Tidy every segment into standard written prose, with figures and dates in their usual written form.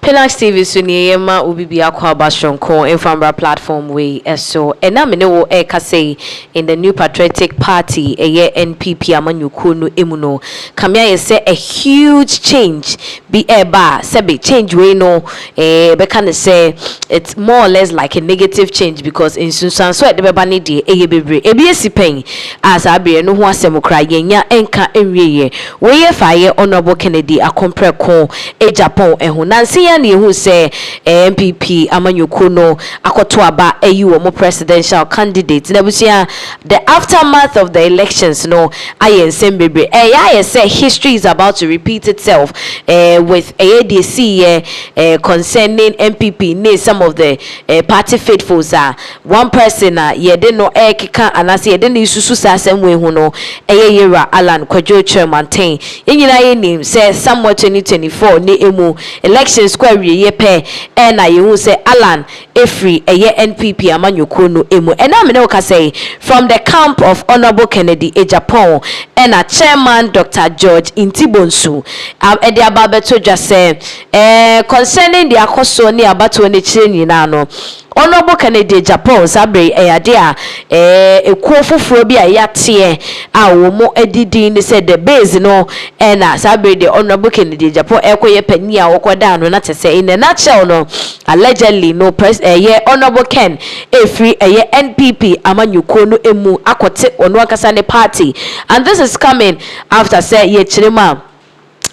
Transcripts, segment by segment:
Pinaxtv Suniyema Ubibi Aqua Bashonko Infambra platform way so and I'm no say in the new patriotic party a year NPP amanyukunu emuno Kamia say a huge change be a bar sebe change we no bekan say it's more or less like a negative change because in Susan so at the bebani de a bebre ebiesi pen as abe no ho asem kra yenya enka enwiye we fire honorable Kennedy akompre ko Agyapong ehu nansi ya ni hu say MPP amanyukuno akoto aba ayi wo presidential candidate na busia the aftermath of the elections no ayen sembebre ya say history is about to repeat itself with ADC concerning MPP ne some of the party faithfuls are one person ye de no kika anase ye de ne susu sasem we hu no yera Alan Kwadwo chairman ten yenyina ye nim say somewhere 2024 ne emu election square ye pe na ye hu say Alan Efri NPP amanyukuno emu and I'm no say from the camp of Honorable Kennedy Agyapong and a chairman Dr. George Intibonsu and the ababeto just say concerning the akoso ni abato ne chire nyina no Honorable Kennedy Agyapong sabre eyade ekuo foforo bi ayate wo mo edidi ni said the base no na sabre the Honorable Kennedy Agyapong ekoye pani a wokoda no na tese in a nutshell no allegedly no press Honorable Ken Efri NPP amanyuko no emu akote ono akasa ne party and this is coming after say ye chirima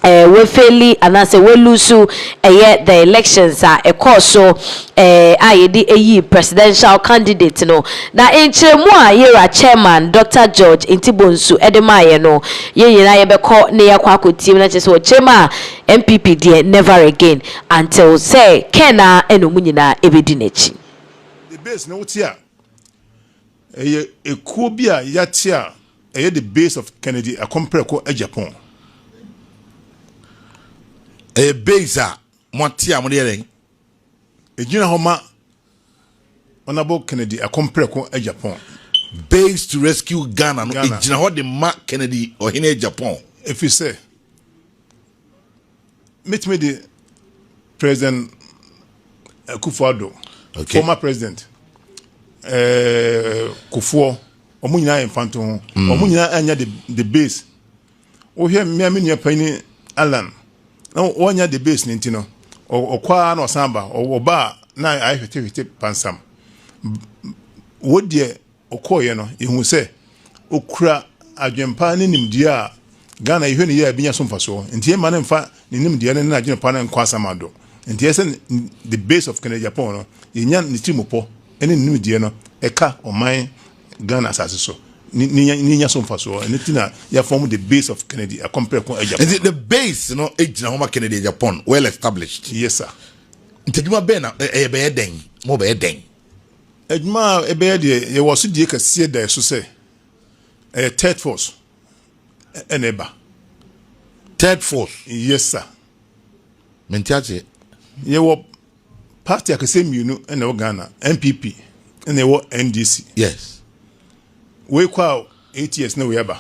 we fairly and I say we lose the elections a course so ayedi presidential candidate no na enchiremu a yera chairman Dr. George Intibonsu edemaye no ye yina ye beko ne yakwa akotim na chese o chema MPP there never again until say Kena eno munyina ebedi nechi the base no tia ekuo bi a yatia the base of Kennedy a compare ko Agyapong a base Montia Modiering. A junior homa Honorable Kennedy a compare ko Agyapong. Base to rescue Ghana. It's not the Mark Kennedy or in Agyapong. If you say, meet me the President Kufuor, okay. Former President Kufuor, Omunyina Infanton, Omunyina anya the base. O here me amenya pani Alan. No one the base nintino or kwa no samba or ba na I hwete pansam wo de okoye no ehu se okura adwempa ne nimdia Ghana ihwe ne ya binya so mfaso ntie ma ne mfa ne nimdia ne na adwempa na nkwa samado ntie se the base of Kennedy Agyapong no yenya ne timopo ene nimdia no eka oman Ghana asase so ni so mfaso enitina ya form the base of Kennedy a compare ko Agyapong. Is it the base no age na homa Kennedy Agyapong well established? Yes sir. Nteduma be na be den mo be den eduma be de ye wo so die kase da so say third force eneba third force. Yes sir. Mentiache ye wo party akase mienu na wo Ghana MPP na wo NDC. Yes. We kwa 8 years na we aba.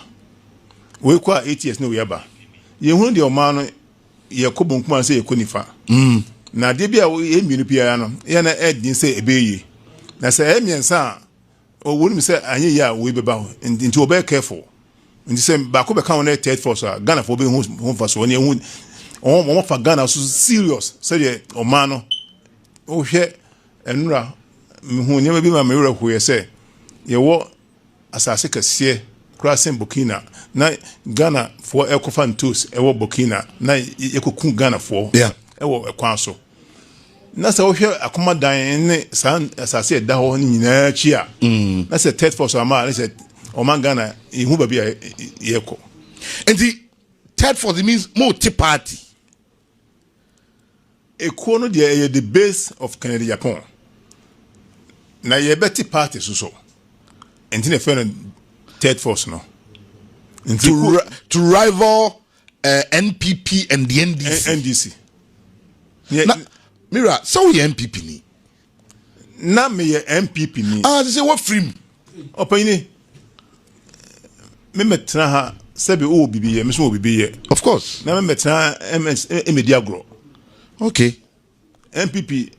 We kwa 8 years na we aba. Ye hu de o ma no ye ko bonkuma se ye ko nifa. Na de bia ye mienu pia no ye na edin se ebeyi. Na se emiensa o wonu se anye ya we beba ho. Nti o be careful. Nti se ba ko be kan na third force Ghana for be hu fa so ne hu o fa Ghana so serious. Se de o ma no o hwe enura hu ne bi ma me wura hu ye se ye wo asase kase crossing Burkina na Ghana for ekofan tools ewo Burkina na ekoku Ghana for ewo ekwan so na se wo hwe akoma dan ne san asase eda ho ni nyina chi a na se third force ama na se o man Ghana ihu ba bia yeko and the third force means multi party ekuo no de the base of Kennedy Agyapong na ye beti party so and in a third force no to rival NPP and the NDC. Yeah, Mira, so we MPP ni. Na me MPP ni. They say what free? Opini. Me metra ha sebe o bibi ye, me so bibi ye. Of course. Na me metra media grow. Okay. MPP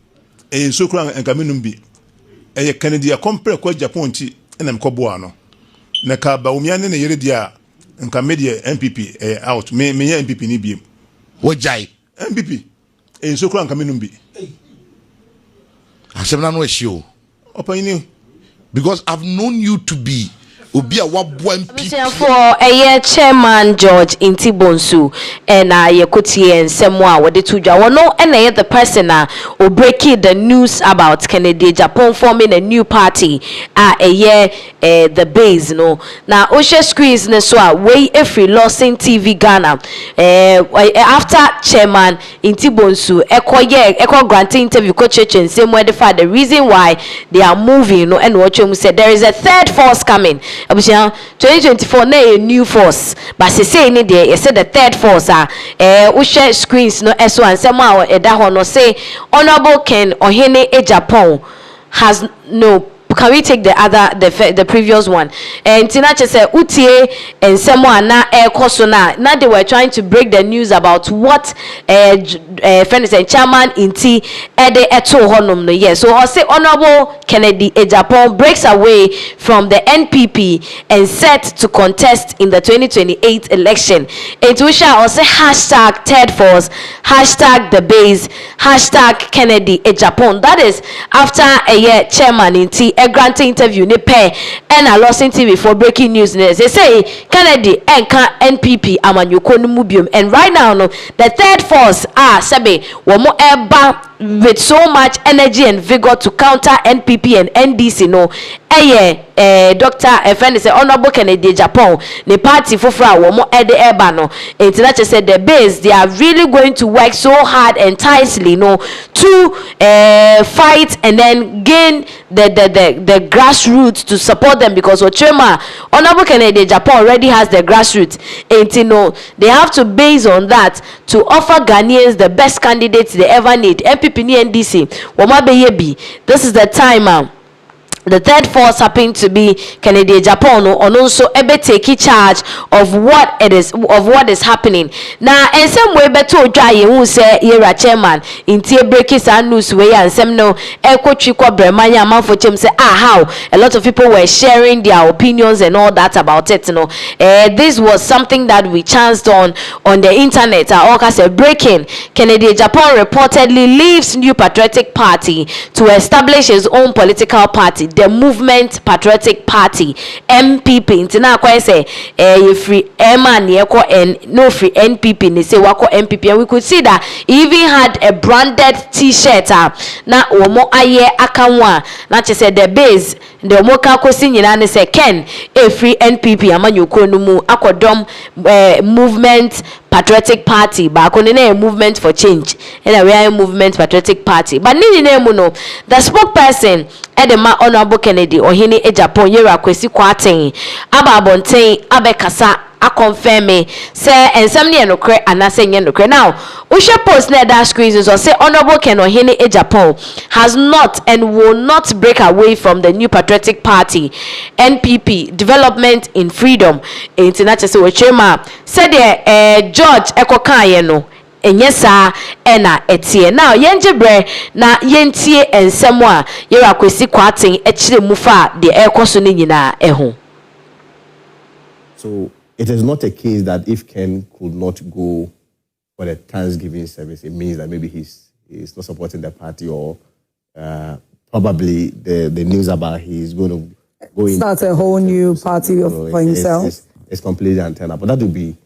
in Sokran and Kaminumbi. A Canada compare kwa Agyapong ti na mkobo ano. Na ka ba umiane na yere dia nka media MPP out. Me MPP ni biem. Wajai. MPP in Sokran Kaminumbi. Asem na no ehio. Opani Because I've known you to be Obi a wabwa MPP. For a year chairman George Intibonsu and Yekoti and Semwa what the two no and the person who breaking the news about Kennedy Agyapong forming a new party a year the base no now Osha screens so way every Lawson TV Ghana after chairman Intibonsu echo granting interview coach and same where the reason why they are moving no and what you said there is a third force coming. 2024 na a new force but say ni there you said the third force we share screens no so and some da ho no say honorable Ken Ohene Agyapong has no. Can we take the previous one? And Tinache said Utie and someone na Kosona. Now they were trying to break the news about what friend is chairman inti ede eto honum no yes. So I say honorable Kennedy Agyapong breaks away from the NPP and set to contest in the 2028 election. It we shall also hashtag third force, hashtag the base, hashtag Kennedy Agyapong. That is after a year chairman inti a granting interview ne pay and a Lawson TV for breaking news. They say Kennedy and NPP amanyuko no mubium and right now no the third force sebe womo eba with so much energy and vigor to counter NPP and NDC no Dr. friend is honorable Kennedy Agyapong the party fofra womo ede eba no international said the base they are really going to work so hard and tirelessly no to fight and then gain the grassroots to support them because Ochema honorable Kennedy Agyapong already has the grassroots and you know they have to base on that to offer Ghanaians the best candidates they ever need. MPP and NDC this is the time the third force happened to be Kennedy Agyapong and also ebe take charge of what is happening now and some way better dry who say here chairman in tie breakers and news way and some no eko chikwa bremanya man for say how a lot of people were sharing their opinions and all that about it you know this was something that we chanced on the internet all said breaking Kennedy Agyapong reportedly leaves New Patriotic Party to establish his own political party the Movement Patriotic Party MPP intina kwa say you free man yeko and no free NPP ni say wako MPP and we could see that he even had a branded t-shirt na omo aye akanwa na che say the base the omo ka kosi nyina ne say Ken free NPP amanyoko no mu akodom Movement Patriotic Party back on a movement for change and we are a Movement Patriotic Party but nini name no the spokesperson Edema honorable Kennedy Ohene Agyapong yera kwesi kwaten aba abonten abekasa a confirm me say and some enokre anase enokre now we shall post na that screens or say honorable Ken Ohene Agyapong has not and will not break away from the New Patriotic Party NPP Development in Freedom international say we chema said George Ekokan no enyesa ena etie now yenjebre na yentie ensemo a yera kwesi kwaten ekire mufa de ekoso ne nyina eho. So it is not a case that if Ken could not go for the Thanksgiving service, it means that maybe he's not supporting the party or probably the news about he's going to go in. Start a whole new party for himself. It's completely untenable. But that would be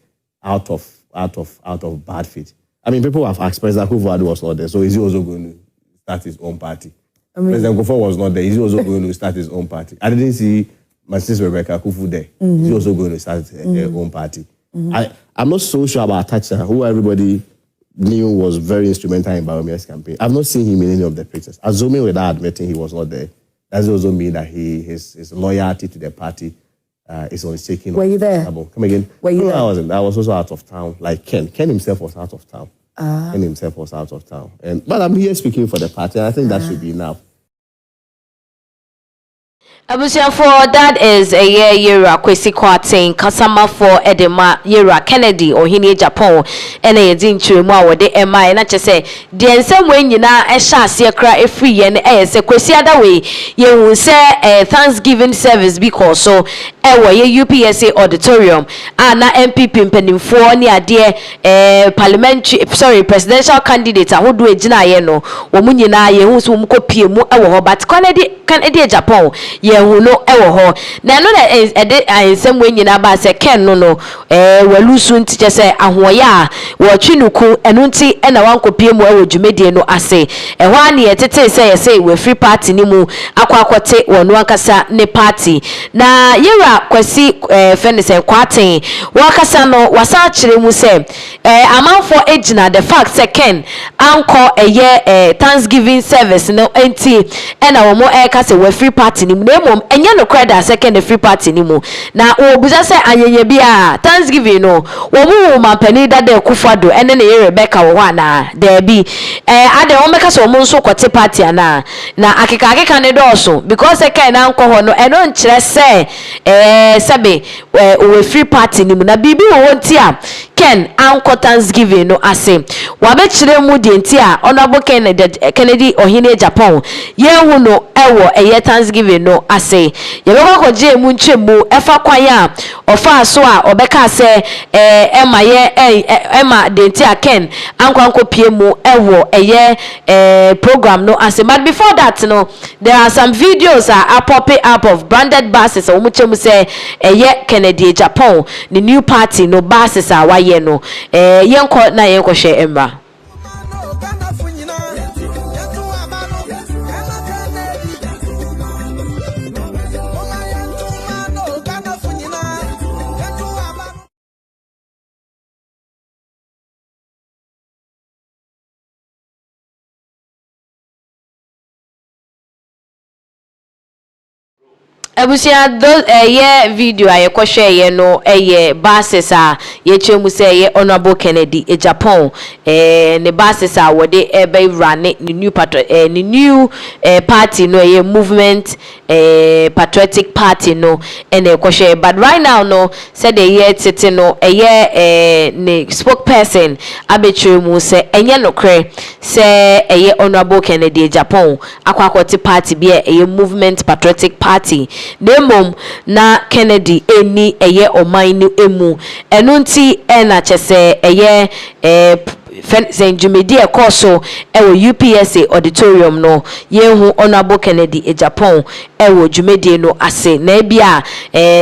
out of bad faith. I mean, people have asked President Kufuor was not there, so is he also going to start his own party? President Kufuor was not there, is he also going to start his own party? I didn't see my sister Rebecca Kufu there. Is he also going to start her own party? I'm not so sure about Thatcher, who everybody knew was very instrumental in Baromia's campaign. I've not seen him in any of the pictures. Assuming without admitting he was not there, does it also mean that his loyalty to the party is on shaking? Were you there? Come again? Were you there? I wasn't. I was also out of town, like Ken. Ken himself was out of town. Ken himself was out of town. But I'm here speaking for the party, and I think that should be enough. For that is a year Kwesi Kwarteng Kasama for Edema Yera Kennedy or Hini Agyapong and a Zin Chirima or de Emma and I just say the same way you know a shas ye cry a free and as a Kwesi other way you will say a Thanksgiving service because so ye UPSA auditorium and na MP pimping for near dear parliamentary presidential candidate who do a jina yeno womunina ye who's wumko piemu but Kennedy Agyapong who no ewo ho na no na ensem we nyina ba se ken no walusu nti je se ahoya wo twinuku enu nti na wankopie mu ewo dwumedie no ase ho ane yetete se we free party ni mu akwakote wonu ankasa ne party na yera Kwesi Fenisen Kwarteng wakasa no wasa kire mu se amanfo ejina the fact se ken anko Thanksgiving service no enti na wo mo kase we free party ni mu enye no credit second free party ni mu na obuza se anyenye bia Thanksgiving no wo mu mampani da de kufado ene ne Rebecca wo ana there be ade wo meka so wo nso kote party ana na akeka ne do because second na nko ho no eno nkire se sebe we free party ni mu na bibi wo nti a ken anko Thanksgiving no ase wa be kire mu de nti a honorable Kennedy Ohene Agyapong yehu no ewo Thanksgiving no ase yebeko koje mu nchemu efa kwaya ofa so a obeka se ema denti aken anko pie mu ewo program no ase but before that no there are some videos are popping up of branded buses o mu chemu se Kennedy Agyapong the new party no buses a waye no yenko na yenko hwe emra. Ebusia those video aye ko share ye no buses a ye chemu say ye honorable Kennedy Agyapong ne buses a wode be run the new party no ye movement patriotic party no ene ko share but right now no said the ye tete no ne spokesperson abechemu say enye no kre say honorable Kennedy Agyapong akwakwoti party be movement patriotic party Nemom na Kennedy eni oman ni emu enunti na chese Zenjumedi ekoso ewo UPSA auditorium no yehu honorable Kennedy Agyapong ewo jumedi no ase na bia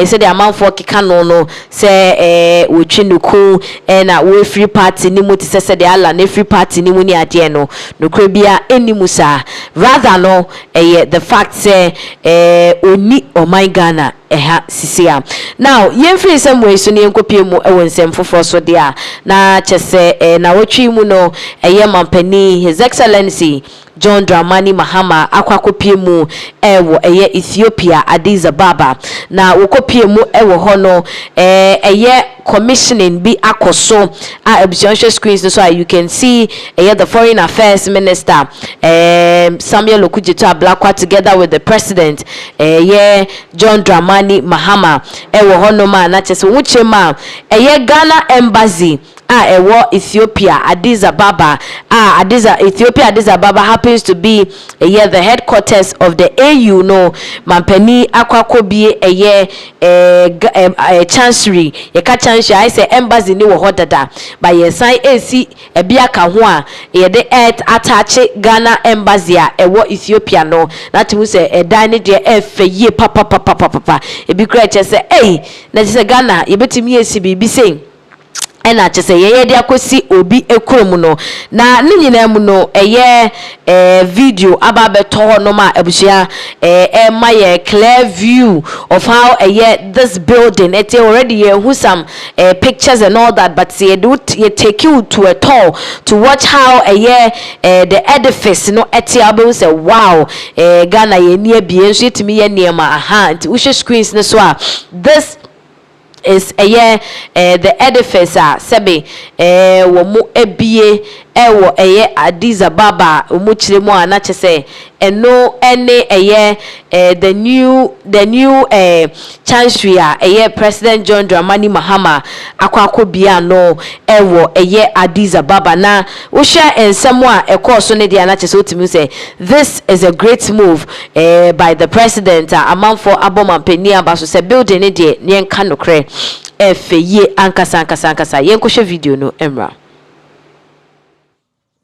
se de amanfo kika no se wotwinuku na we free party ni mu ti se de ala na free party ni mu ni ade no nokre bia enimusa rather no the fact say oni oman Ghana sisia now yemfiri somewhere so ne enkopie mu ewo nsem foforo so dia na chese na wotwi mu no mampani His Excellency John Dramani Mahama akwakopie mu ewo Ethiopia Addis Ababa na wokopie mu ewo ho no commissioning bi akoso a screens so you can see the Foreign Affairs Minister Samuel Okudzeto Ablakwa together with the President John Dramani Mahama ewo ho no ma na chese wuchema Ghana Embassy ewo Ethiopia Addis Ababa Ethiopia Addis Ababa happens to be the headquarters of the AU no mampani akwakobie chancery chancery I say embassy ni wo hodada by yesan AC ebiaka ho a the earth attach Ghana embassy ewo Ethiopia no that we say dan ne de efeye papa ebi kra chese na chese Ghana yebetimi esi bibi say ena chese ye de akosi obi ekrom no na ne nyina mu no video ababeto ho no ma abusia my clear view of how this building it already who some pictures and all that but say do you take you to a tour to watch how the edifice no etiable say wow Ghana ye near bi enso etimi ye near ma nti wo screens no so a this is the edifice sebe wo mu ebie ewo Addis Ababa umuchire mu anache say eno ene the new chancellery President John Dramani Mahama akwa bia no ewo Addis Ababa na wo share ensemo a ekoso ne dia na che so timi say this is a great move by the president amanfo abomampani abaso say building ne de ne enka nokre efeye ankasa yenkoshe video no emra.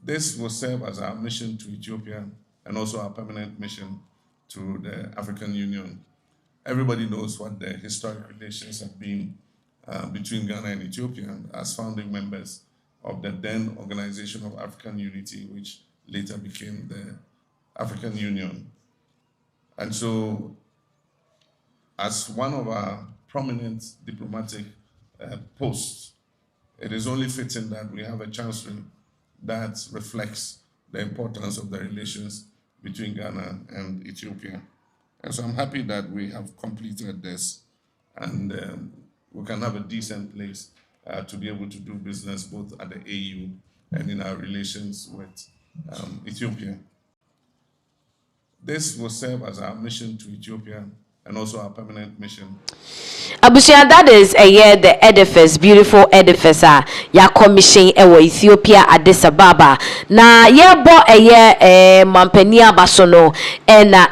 This will serve as our mission to Ethiopia and also our permanent mission to the African Union. Everybody knows what the historic relations have been between Ghana and Ethiopia as founding members of the then Organization of African Unity, which later became the African Union. And so, as one of our prominent diplomatic posts, it is only fitting that we have a chancellery that reflects the importance of the relations between Ghana and Ethiopia. And so I'm happy that we have completed this and we can have a decent place to be able to do business both at the AU and in our relations with Ethiopia. This will serve as our mission to Ethiopia and also our permanent mission. Abusia, that is the edifice, beautiful edifice ya commission ewo Ethiopia Addis Ababa. Na bo mampenia basono na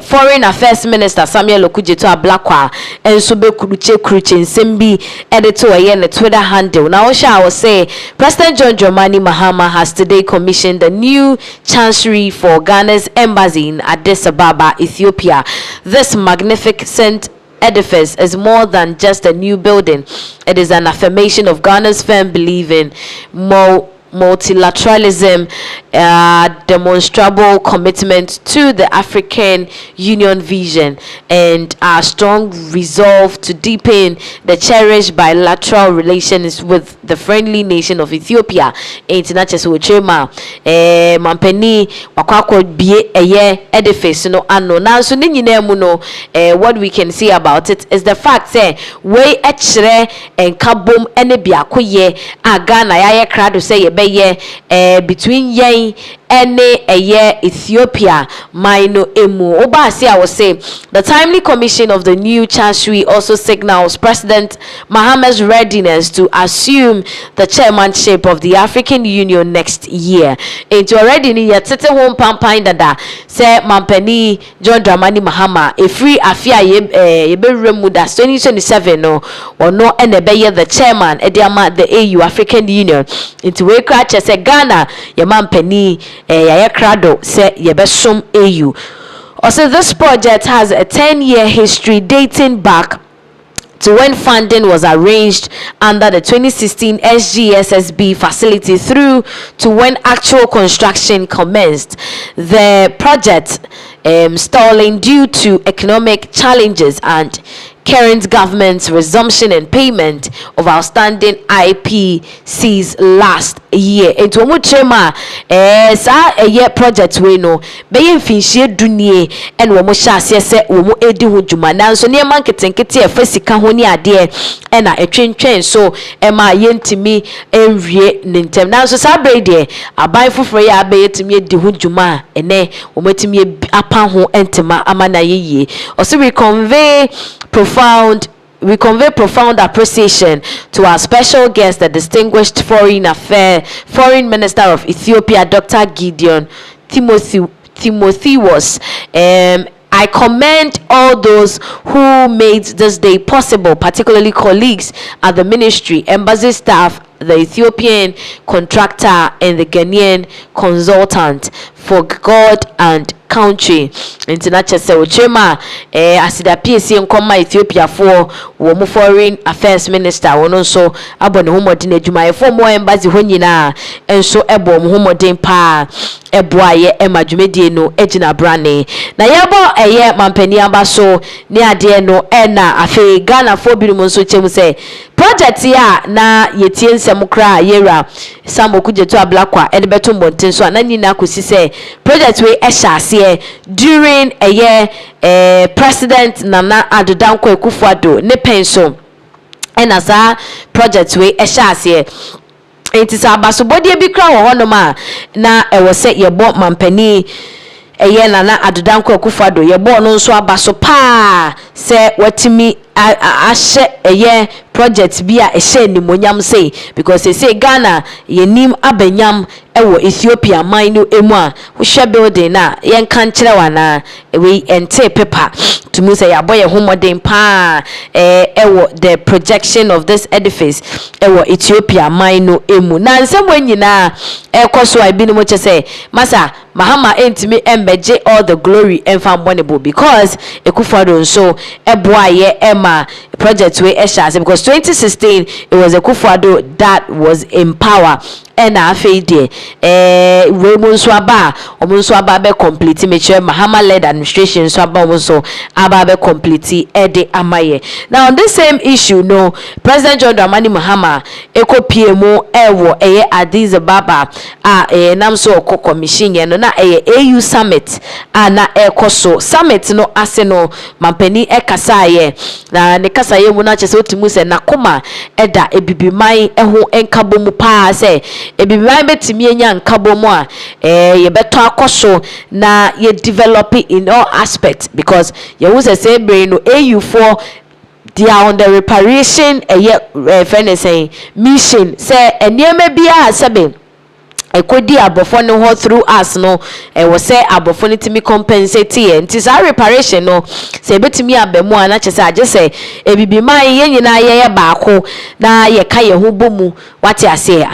Foreign Affairs Minister Samuel Okujeto Ablakwa enso be kuruche nsembi edito ne Twitter handle. Now I will say President John Dramani Mahama has today commissioned the new chancellery for Ghana's embassy in Addis Ababa, Ethiopia. This magnificent edifice is more than just a new building. It is an affirmation of Ghana's firm belief in multilateralism, demonstrable commitment to the African Union vision, and our strong resolve to deepen the cherished bilateral relations with the friendly nation of Ethiopia. International Chema Mampeni wakwako bie edifice no ano na so ni nyina mu no what we can see about it is the fact say we echre enkabom ene biakoye aga na yaye krado say between yen Ethiopia Maino Emu Obasi. I will say the timely commission of the new chancellery also signals President Mahama's readiness to assume the chairmanship of the African Union next year. Into already ni yatete home pampine dada say Mampeni John Dramani Mahama a free afia yeberemuda 2027 no or no enebeye the chairman ediama the AU African Union into we crash say Ghana ye Mampeni krado se yebesom AU. Also, this project has a 10-year history dating back to when funding was arranged under the 2016 SGSSB facility through to when actual construction commenced. The project stalling due to economic challenges and current government's resumption and payment of outstanding IPCs last year. Into omuchema sa project we no be mfinhie dunie and wo mo hyase se wo mo edi ho dwuma nanso ne man ketenkete e fasika ho ni ade e na etwentwen so e ma yentimi enwie nentem nanso sa brede aban foforo ya be yetimi edi ho dwuma ene wo metimi apa ho entema amana yeye. Also we convey profound appreciation to our special guest, the distinguished Foreign Minister of Ethiopia, Dr. Gideon Timotheus. I commend all those who made this day possible, particularly colleagues at the ministry, embassy staff, the Ethiopian contractor, and the Ghanaian consultant for God and country. International Sewchema asida PSC nkoma Ethiopia for wo Foreign Affairs Minister wono so abone homodin adwuma for mo embassy ho nyina enso ebo mo homodin pa eboaye emadwumedie no egina brane na yebo mampani amba so ne ade no na afi Ghana for bi mo so chemu se project ya na yetie nsem kra yera Samokujeto Ablakwa edbeto mbonten so na nyina kosi se project we ehya during a year President Nana Addo Dankwa Akufo-Addo ne penso and as a project we ehya Enti sa abasobodie bi kra wo hono ma na e wo se ye bo mampani eye nana adodanko akufado ye bo no nso abaso pa se watimi ahye eye project bi a ehye nimonyam say because they say Ghana ye nim abanyam ewo Ethiopia mine emu a wo hwe building na yen kan kire wana we ente paper to me say aboye homoden pa ewo the projection of this edifice ewo Ethiopia mine emu na nsem nyina ekoso I bi no mo che say masa Mahama entimi embeje all the glory enfambonable because Akufado nso eboa ye ema project we esha because 2016 it was Akufado that was in power and afeide we munso aba be complete meche Mahama led administration so aba munso aba be complete ede amaye. Now on this same issue no President John Dramani Mahama ekopie mu ewo eye Addis Ababa nam so okọ commission ye no na AU summit na ekoso summit no ase no mampani ekasaye na ne kasaye mu na chese otimu se nakoma eda ebibiman eho enkabo mu pa se ebibiman betimi enya nkabo mu a ye beto akoso na ye develop in all aspects because ye wo se brain no AU4 they are on the reparation mission say enieme bia sebe ekodi abofo no ho through us no we say abofo no timi compensate ye nti sa reparation no say betimi abemu ana che say age say ebibi man ye nyina ye baako na ye ka ye ho bomu wate ase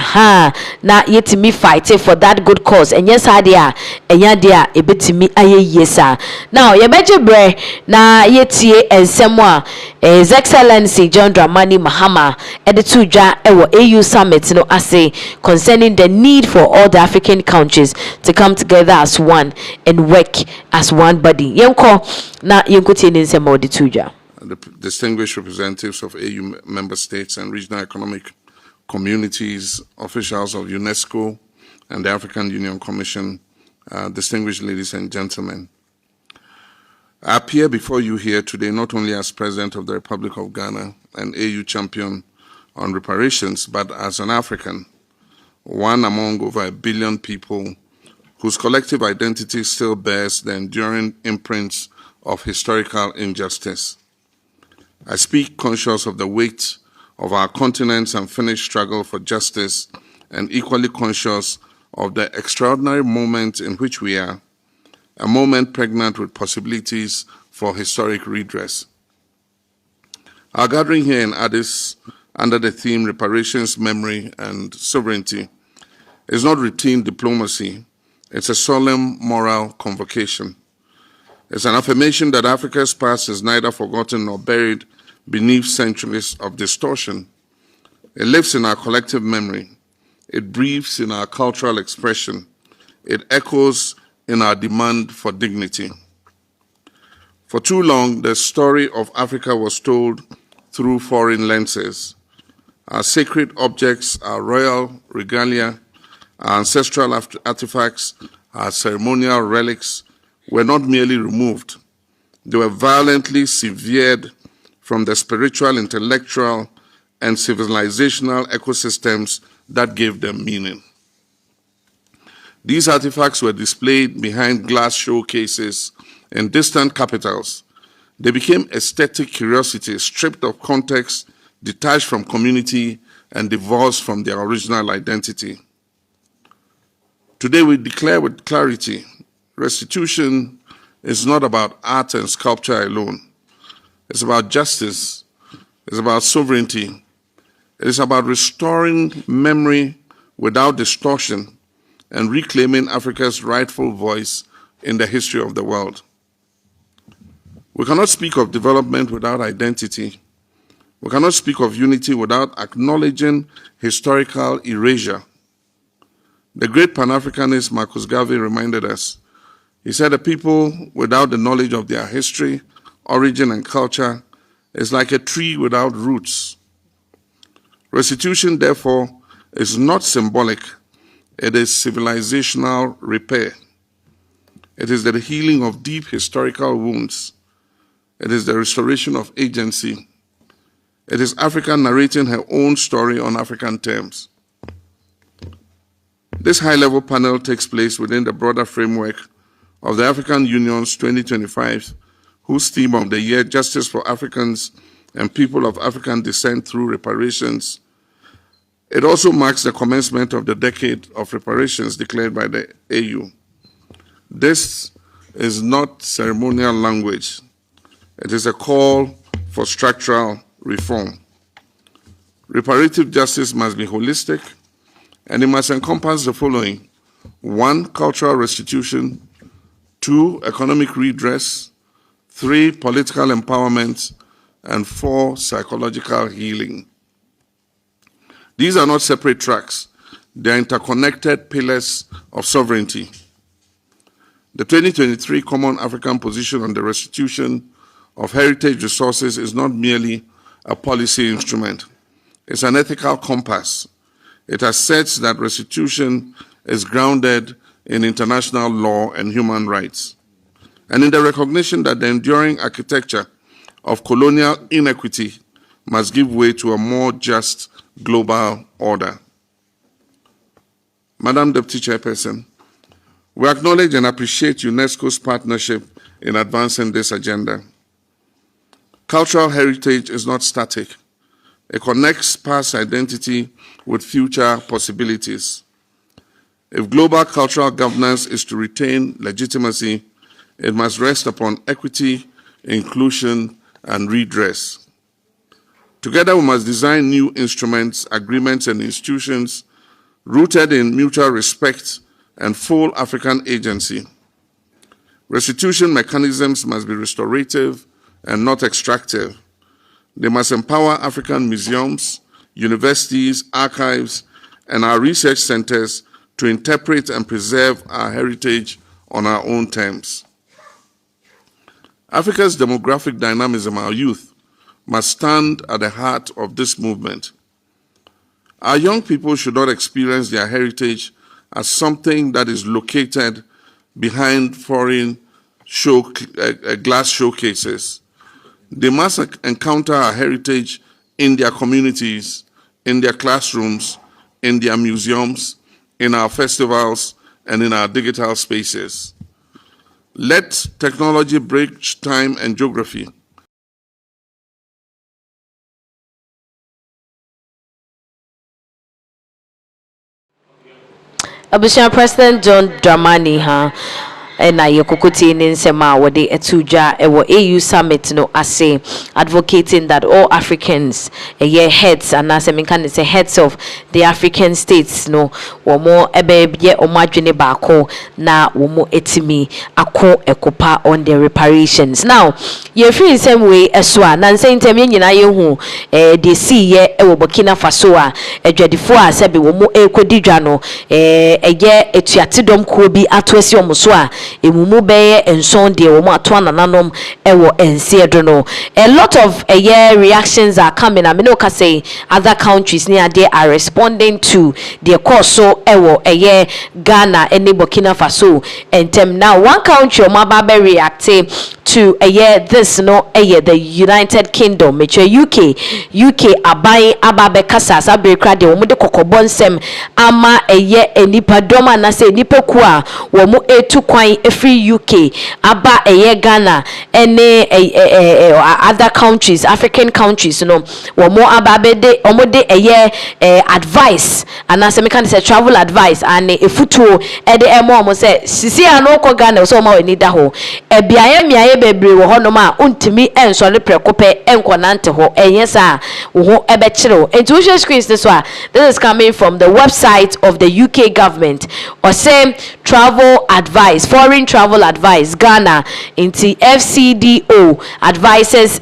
na yetimi fight for that good cause enye sa de a enya de a ebetimi aye yesa now ye beje bre na yetie ensem a His Excellency John Dramani Mahama editudwa ewo AU summit no ase concerning the need for all the African countries to come together as one and work as one body. Yenko na yenkotie ne nsema editudwa. The distinguished representatives of AU member states and regional economic communities, officials of UNESCO and the African Union Commission, distinguished ladies and gentlemen. I appear before you here today not only as President of the Republic of Ghana and AU champion on reparations, but as an African, one among over 1 billion people whose collective identity still bears the enduring imprints of historical injustice. I speak conscious of the weight of our continent's unfinished struggle for justice and equally conscious of the extraordinary moment in which we are, a moment pregnant with possibilities for historic redress. Our gathering here in Addis under the theme Reparations, Memory and Sovereignty is not routine diplomacy, it's a solemn moral convocation. It's an affirmation that Africa's past is neither forgotten nor buried beneath centuries of distortion. It lives in our collective memory, it breathes in our cultural expression, it echoes in our demand for dignity. For too long, the story of Africa was told through foreign lenses. Our sacred objects, our royal regalia, our ancestral artifacts, our ceremonial relics were not merely removed. They were violently severed from the spiritual, intellectual, and civilizational ecosystems that gave them meaning. These artifacts were displayed behind glass showcases in distant capitals. They became aesthetic curiosities, stripped of context, detached from community, and divorced from their original identity. Today we declare with clarity, restitution is not about art and sculpture alone. It's about justice, it's about sovereignty, it is about restoring memory without distortion, and reclaiming Africa's rightful voice in the history of the world. We cannot speak of development without identity. We cannot speak of unity without acknowledging historical erasure. The great Pan-Africanist Marcus Garvey reminded us. He said, a people without the knowledge of their history, origin, and culture is like a tree without roots. Restitution, therefore, is not symbolic. It is civilizational repair. It is the healing of deep historical wounds. It is the restoration of agency. It is Africa narrating her own story on African terms. This high-level panel takes place within the broader framework of the African Union's 2025, whose theme of the year, Justice for Africans and People of African Descent Through Reparations. It also marks the commencement of the decade of reparations declared by the AU. This is not ceremonial language. It is a call for structural reform. Reparative justice must be holistic, and it must encompass the following: 1, cultural restitution; 2, economic redress; 3, political empowerment; and 4, psychological healing. These are not separate tracks. They are interconnected pillars of sovereignty. The 2023 Common African Position on the Restitution of Heritage Resources is not merely a policy instrument. It's an ethical compass. It asserts that restitution is grounded in international law and human rights, and in the recognition that the enduring architecture of colonial inequity must give way to a more just global order. Madam Deputy Chairperson, we acknowledge and appreciate UNESCO's partnership in advancing this agenda. Cultural heritage is not static. It connects past identity with future possibilities. If global cultural governance is to retain legitimacy, it must rest upon equity, inclusion, and redress. Together, we must design new instruments, agreements, and institutions rooted in mutual respect and full African agency. Restitution mechanisms must be restorative and not extractive. They must empower African museums, universities, archives, and our research centers to interpret and preserve our heritage on our own terms. Africa's demographic dynamism, our youth, must stand at the heart of this movement. Our young people should not experience their heritage as something that is located behind foreign glass showcases. They must encounter our heritage in their communities, in their classrooms, in their museums, in our festivals, and in our digital spaces. Let technology bridge time and geography. Abushan President John Dramani na yekokoti ni nsema wode etuja ewo AU summit no ase advocating that all Africans heads and as can say heads of the African states no womo ebeye omadwene baako na womo etimi ako ekopa on the reparations. Now ye free same way eswa na nse ntemi nyina yehu de see ye ewo Burkina Faso a edwadifo a sebe womo ekodidwa no eye etuatedom ko bi atoasi omoso a emumu beye enson de womo ato nananom ewo ensiedo no. A lot of reactions are coming. I mean, okay, say other countries near they are responding to the course so ewo Ghana and Burkina Faso and now one country omababe reacting to this no the United Kingdom which UK abai ababe kasa sabekra de womo de kokobonsem ama enipa doma na se nipa ku a womo etu kwan free UK aba Ghana and other countries, African countries, you know, womo ababe de omo de advice and as me can say travel advice and efutuo de omo say sisi anoko Ghana so ma eni da ho biaye miaye bebre wo hono ma untimi ensole prekope enkonante ho enyesa wo ebe kire intuition screens this one. This is coming from the website of the UK government or say travel advice, foreign travel advice Ghana into FCDO advises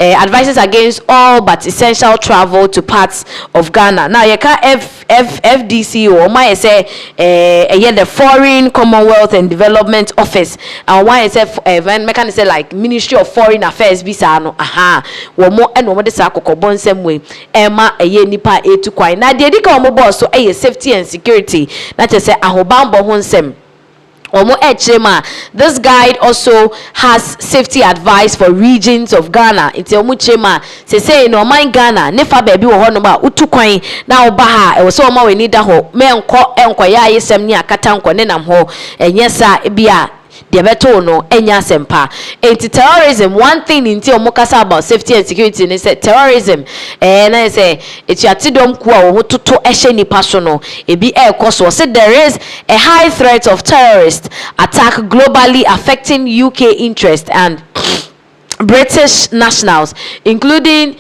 advises against all but essential travel to parts of Ghana. Now you can FDC or my say the Foreign Commonwealth and Development Office and why say can say like Ministry of Foreign Affairs bisa no wo mo eno mo de sa kokobon same way ema nipa etu kwai na de dika mo boss so safety and security na che say ahobambo ho nsem This guide also has safety advice for regions of Ghana. It's omuchema say no mind Ghana nefa baby wo hono ba utukwan na oba ha e so ma we need ho me enko ya yesem ni akata nko ne nam ho enyesa bia de beto no enya sempa. Enti terrorism, one thing inti omokasa about safety and security is terrorism na say it's yatidom ku a wo toto ehye nipa so no ebi ekoso say there is a high threat of terrorist attack globally affecting UK interest and British nationals, including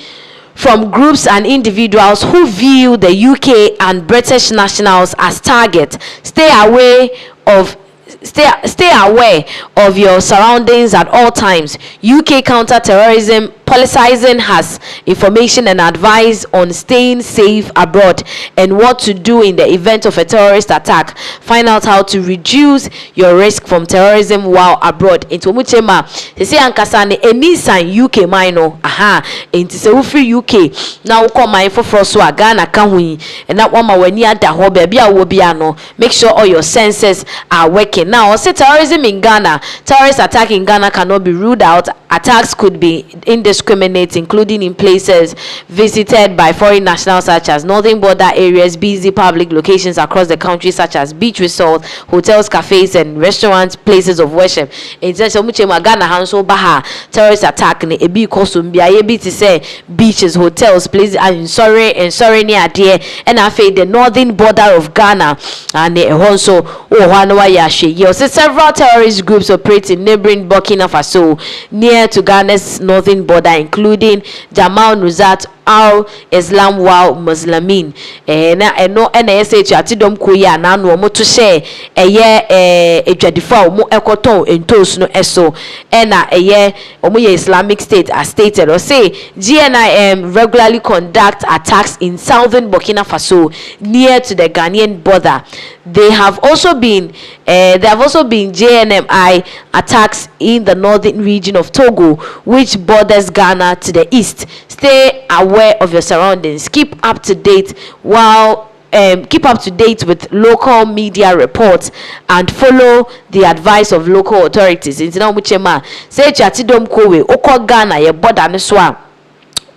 from groups and individuals who view the UK and British nationals as target. Stay aware of your surroundings at all times. UK counter-terrorism policing has information and advice on staying safe abroad and what to do in the event of a terrorist attack. Find out how to reduce your risk from terrorism while abroad. Into muchema say ankasa ne enisan UK mino into se free UK now come my for so Ghana ka hu and that one ma wani ada ho ba bia wo bia no. Make sure all your senses are working. Now say terrorism in Ghana, terrorist attack in Ghana cannot be ruled out. Attacks could be indiscriminate, including in places visited by foreign nationals such as northern border areas, busy public locations across the country such as beach resorts, hotels, cafes and restaurants, places of worship. In Ghana hanso baha terrorist attack ne ebi kosumbia ebi to say beaches, hotels, places and sorry near there and afa the northern border of Ghana and also several terrorist groups operate in neighboring Burkina Faso near to Ghana's northern border, including Jamal Nuzat Al-Islam wal Muslimin. No NSA chatidom kuya na no mo to share edwadifa mo ekoton entos no eso na omo ye Islamic State as stated or say GNIM regularly conduct attacks in southern Burkina Faso near to the Ghanaian border. There have also been JNMI attacks in the northern region of Togo, which borders Ghana to the east. Stay aware of your surroundings. Keep up to date with local media reports and follow the advice of local authorities. Intina muchema say chatidom kowe oko Ghana ye border no so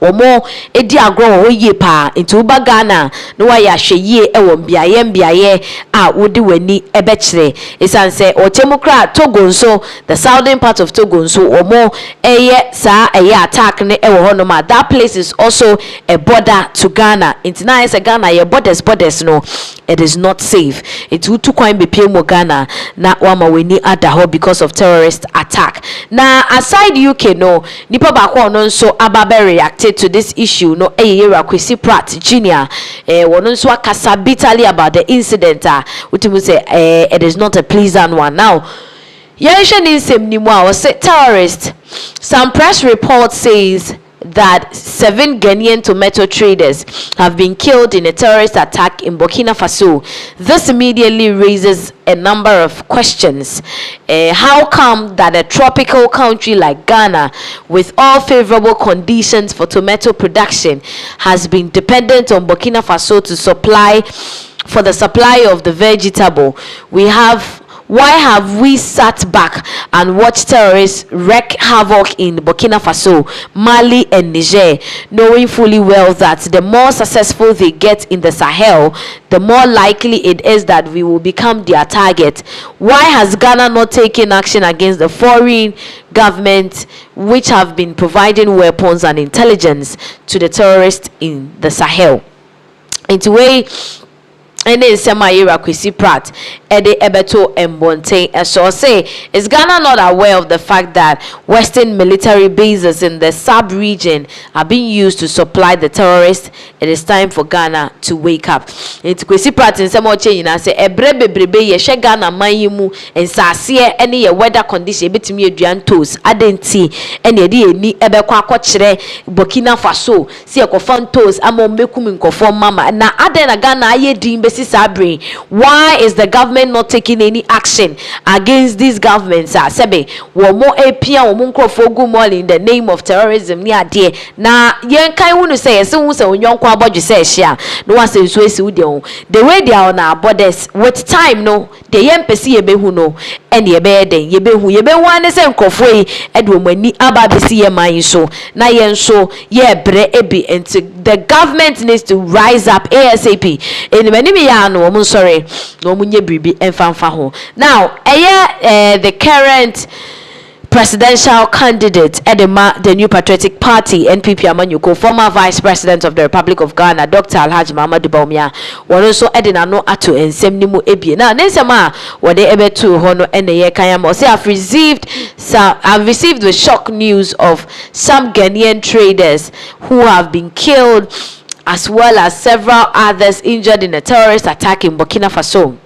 omo edi agro wo ye pa into uba Ghana no wa ya hweye e wo mbiaye a wodi wani ebekire isan say otemukra Togo nso the southern part of Togo nso omo attack ne e wo hono ma that place is also a border to Ghana. Intina is Ghana ye borders no, it is not safe. It utu kwan bepie mo Ghana na wama weni adaho because of terrorist attack. Na aside UK no nipa ba kwa no nso ababe react to this issue no Kwesi Pratt Jr. Wono nso akasa bitterly about the incident utimu say it is not a pleasant one. Now Yensha Ninsem Nimwa was terrorist. Some press report says that 7 Ghanaian tomato traders have been killed in a terrorist attack in Burkina Faso. This immediately raises a number of questions. How come that a tropical country like Ghana, with all favorable conditions for tomato production, has been dependent on Burkina Faso for the supply of the vegetable? Why have we sat back and watched terrorists wreak havoc in Burkina Faso, Mali and Niger, knowing fully well that the more successful they get in the Sahel, the more likely it is that we will become their target? Why has Ghana not taken action against the foreign governments which have been providing weapons and intelligence to the terrorists in the Sahel? Into way and then Semayira Kwesi Pratt Ede Ebeto Mbonte so say, is Ghana not aware of the fact that Western military bases in the sub-region are being used to supply the terrorists? It is time for Ghana to wake up. It's Kwesi Pratt in Semoche Yina say Ebrebe ye she Ghana mayimu and sasiye any ye weather condition betimi aduan toast adenti ene de ni ebekwa akọkyere Burkina Faso si ekofan toast ama mekum nkofo mama na aden na Ghana aye din ebesi sabre. Why is the government not taking any action against these governments? Sebe wo mo epia wo mo nkrofo gu mall in the name of terrorism ni ade na yen kan wonu say yesi hu say onyonkwo abodwe say hia no wa say so esi wudi on the way they are on our borders with time no the yen pesi ye behu no ene ye be den ye behu ane say nkrofo yi ede o mani aba besi ye man so na yen so ye bre ebi into the government needs to rise up ASAP eni mani mi ya no mo sorry no mo nye bribi emfa ho now the current presidential candidate Edema, the New Patriotic Party, NPP Amanyuko, former Vice President of the Republic of Ghana, Dr. Alhaji Mahama Dubawumia, was also Edina no ato and semnimu ebi. Now, Nesama, what they able to hono and the Kayamo say I've received the shock news of some Ghanaian traders who have been killed, as well as several others injured in a terrorist attack in Burkina Faso.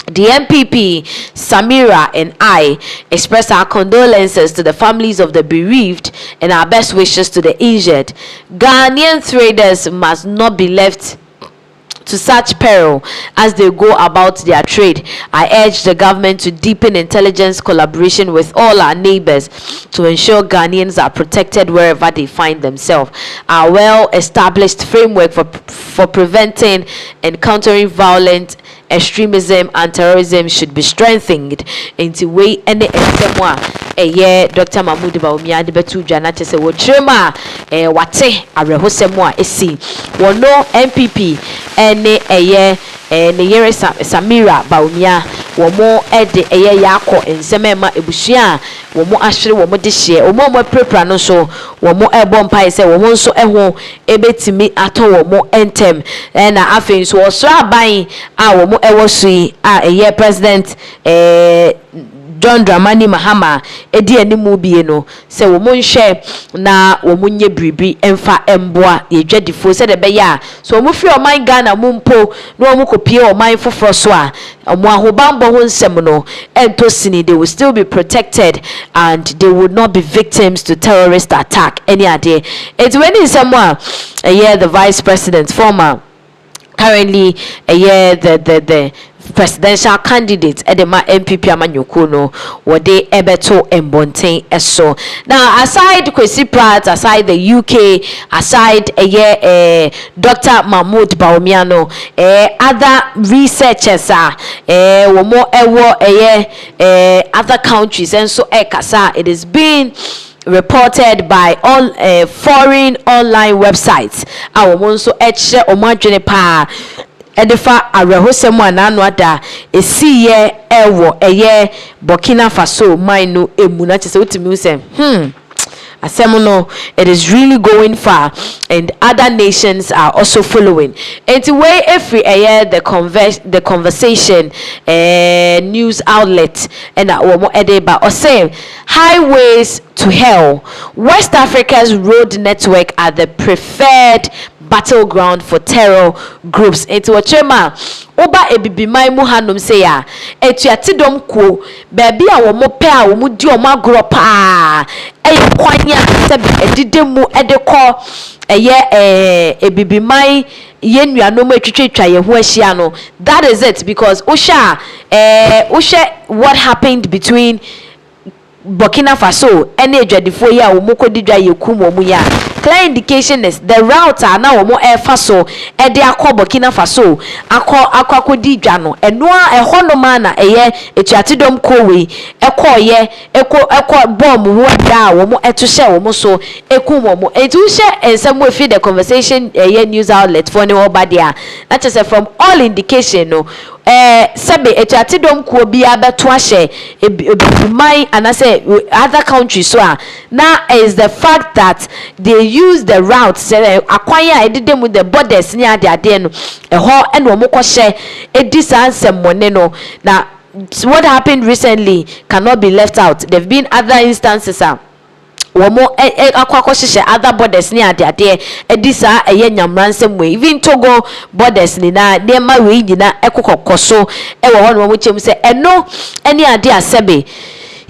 The MPP, Samira, and I express our condolences to the families of the bereaved and our best wishes to the injured. Ghanaian traders must not be left to such peril as they go about their trade. I urge the government to deepen intelligence collaboration with all our neighbors to ensure Ghanaians are protected wherever they find themselves. Our well-established framework for preventing and countering violent extremism and terrorism should be strengthened into way any example Dr. Mahama Dubawumia de betu dwana tese wo trema wate arehosemo a esi wono MPP ene ne yere Samira Bawumia womo ede yakọ ensemema ebusua womo ahwere womo de hye womo prepra no so womo ebo mpai se womo nso eho ebetimi ato womo entem na afen so osro aban a womo ewo sui a president John Dramani Mahama edi animu bie no se womo nhwe na womo nye bribi emfa emboa yedwadifo se de be ya so womo firi oman Ghana mumpo na womo kopie oman foforo so a omo ahobambo ho nsem no entosini they will still be protected and they would not be victims to terrorist attack any ade it's when in someone the vice president former currently the presidential candidate Edema MPP Amanyuko no wode ebeto embonten eso. Now aside Kwesi Pratt, aside the UK, aside Dr. Mahama Dubawumia no other researchers are womo ewo other countries and so kasa it is being reported by all foreign online websites awon so eche omadwene pa edifa arehosemu ananu ada esiye ewo Burkina Faso mine emu na chese utimi usem Asemuno, it is really going far, and other nations are also following. And the way every the conversation news outlet and or say highways to hell. West Africa's road network are the preferred battleground for terror groups. Into a chema oba ebibimai mu hanom say ya etuate dom ko baabi a wo mo pe a wo mo di o magoro pa kwanya sabi edidemu edekọ ebibimai yenuanom atwitwetwa ye ho ahia no. That is it, because usha what happened between Burkina Faso and Agyapong ya umukodi ye kumo ya. Clear indication is the route are now more air faso e de akọ Burkina Faso akọ dwa enua ehono mana etuatedom kowe ekọ bomb hu ada wo mo etuhye wo mo so ekum mo etuhye ensem we feed the conversation news outlet for ne obadia. That is from all indication no sebe etuatedom ko bia beto ahye ebimai anase other countries so now is the fact that they use the route akwanya edidem with the borders near their den eho and wo mokọ hye edisansem money no. Now what happened recently cannot be left out. There've been other instances womo akwakọ hye other borders near their there edisa nyamransem we even Togo borders ni na nema we nyina ekokokoso wo ho no mo chem se eno ene ade asebe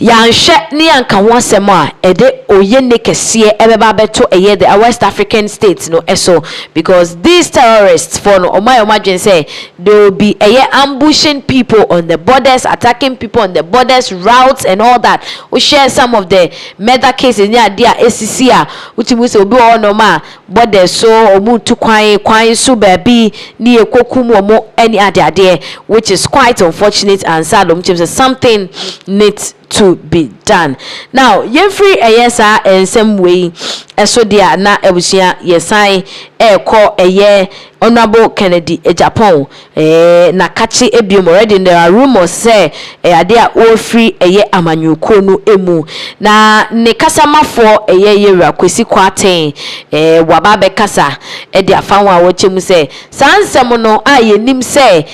yanhwe ne yanka ho asɛm a ɛde oye ne kɛseɛ ɛbɛba bɛto ɛyɛ the West African states no ɛso because these terrorists for no ɔmo say they will be ambushing people on the borders, attacking people on the borders, routes and all that. We share some of the murder cases near there ACC which we say obi no ma borders so omu to kwan so baby ni ekokum omo any ade which is quite unfortunate and sad. Something needs to be done. Now, yefree ayesa and some way eso dia na ebusia yesan call Honorable Kennedy Agyapong na kachi ebiom already there are rumors say ade a all free amanyuko no emu na ne kasamafo yewura kwesi kwaten wababe kasa de afanwa a wochemu say sansem no a yenim say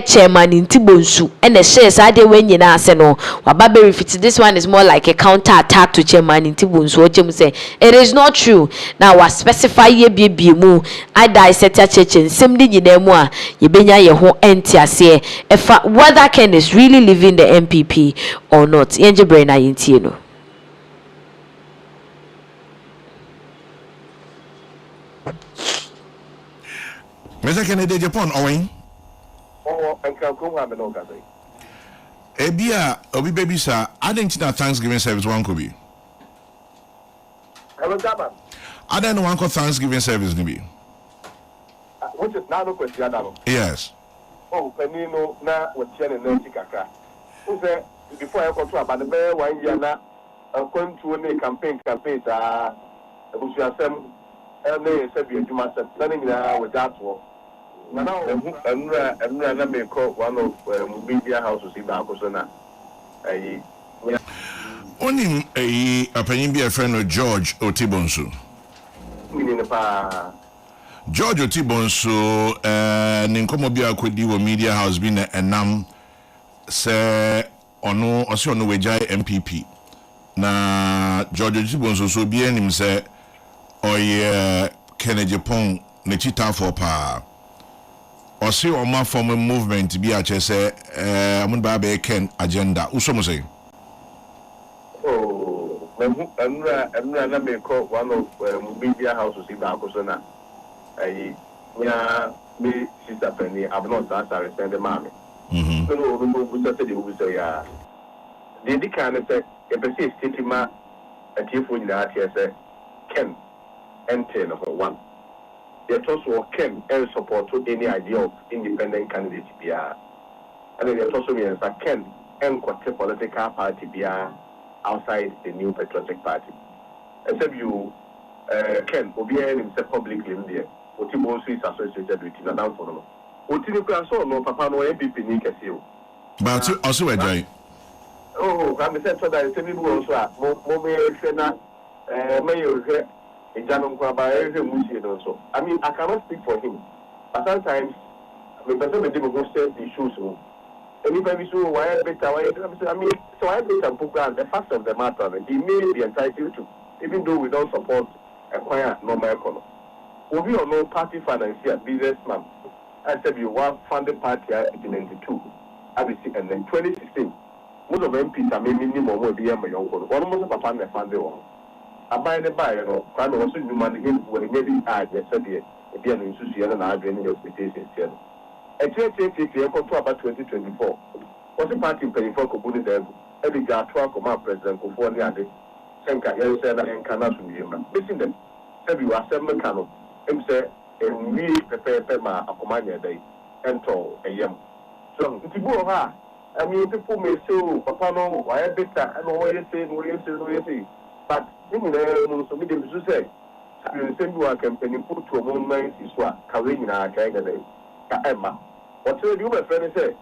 chairman ntibonsu na share sa de wenyina ase no wababe refit. This one is more like a counter attack to chairman ntibonsu wochemu say it is not true. Now was specify ye biemu I dissect nsem di nyina mu a yebenya ye ho entiase efa whether Ken is really leaving the MPP or not. Yenje brain na yentie no. Mr. Kennedy Agyapong Owen. Enka ko ha me no ka say. Ebia obi baby sir, I didn't know Thanksgiving service one could be. Hello Jaba. I don't know one called Thanksgiving service to be. Which is now no question Adam. Yes. Oh, penino na wotia ne nanti kakra. Who say before I come to about the 1 year na going to a campaign sa ebusu asem na say bi adwuma asem planning na with that work. Na now enra na me call one of media houses in Akosona. Only a penny be a friend of George Otibonsu. George Otibonsu ninkomobia kwedi wo media house bi na enam se ono osi ono wejai MPP na George Otibonsu so bi enim se oye Kennedy Agyapong ne chita for pa osi o ma form movement bi a che se amun ba be ken agenda usomo say Emra na me call one of media houses in Akosona. Me sister Penny, I've not answered the mammy. So, who said you say, the kind of say, a persist stigma a tearful in that here say, Ken, enter number one. They also Ken and support to any idea of independent candidate PR. And then they also means that Ken and quite political party PR outside the new patriotic party. Except you, Ken, will be himself publicly in there. Otibonsu is associated with him. Now for no. Otibonsu no papa no MPP ni kesi o. But also a guy. Oh, I'm saying so that the people also are. Mo me say na me you say ejano kwa ba e musi also. I mean, I cannot speak for him. But sometimes the person may go say the issues. Anybody so why better why I mean so I better program the fact of the matter he may be entitled to even though we don't support acquire normal economy. We are no party financier businessman. I said you want funded party in 92. ABC and then 2016. Most of MPs are minimum will be a young one. One most of a family funded one. I buy the buy, kind of also you money when maybe I just said it be an institution and I have any expectations here. A church about 2024. Was a party paying for Kubuni Dev, every guy 12 command president Kufuani Ade, Senka Yelsen and Kanasum Yuma. Listen them. Said you are 7 canoe. Him say, and we prepare Pema a command day and told a yam. So, Tibuha, I mean, people may say, Papa, no, why a better, and what you say, but in the so medium to say, you send you a campaign put to a moment is what, Karina, Kanga, Emma. What do you, my friend, say?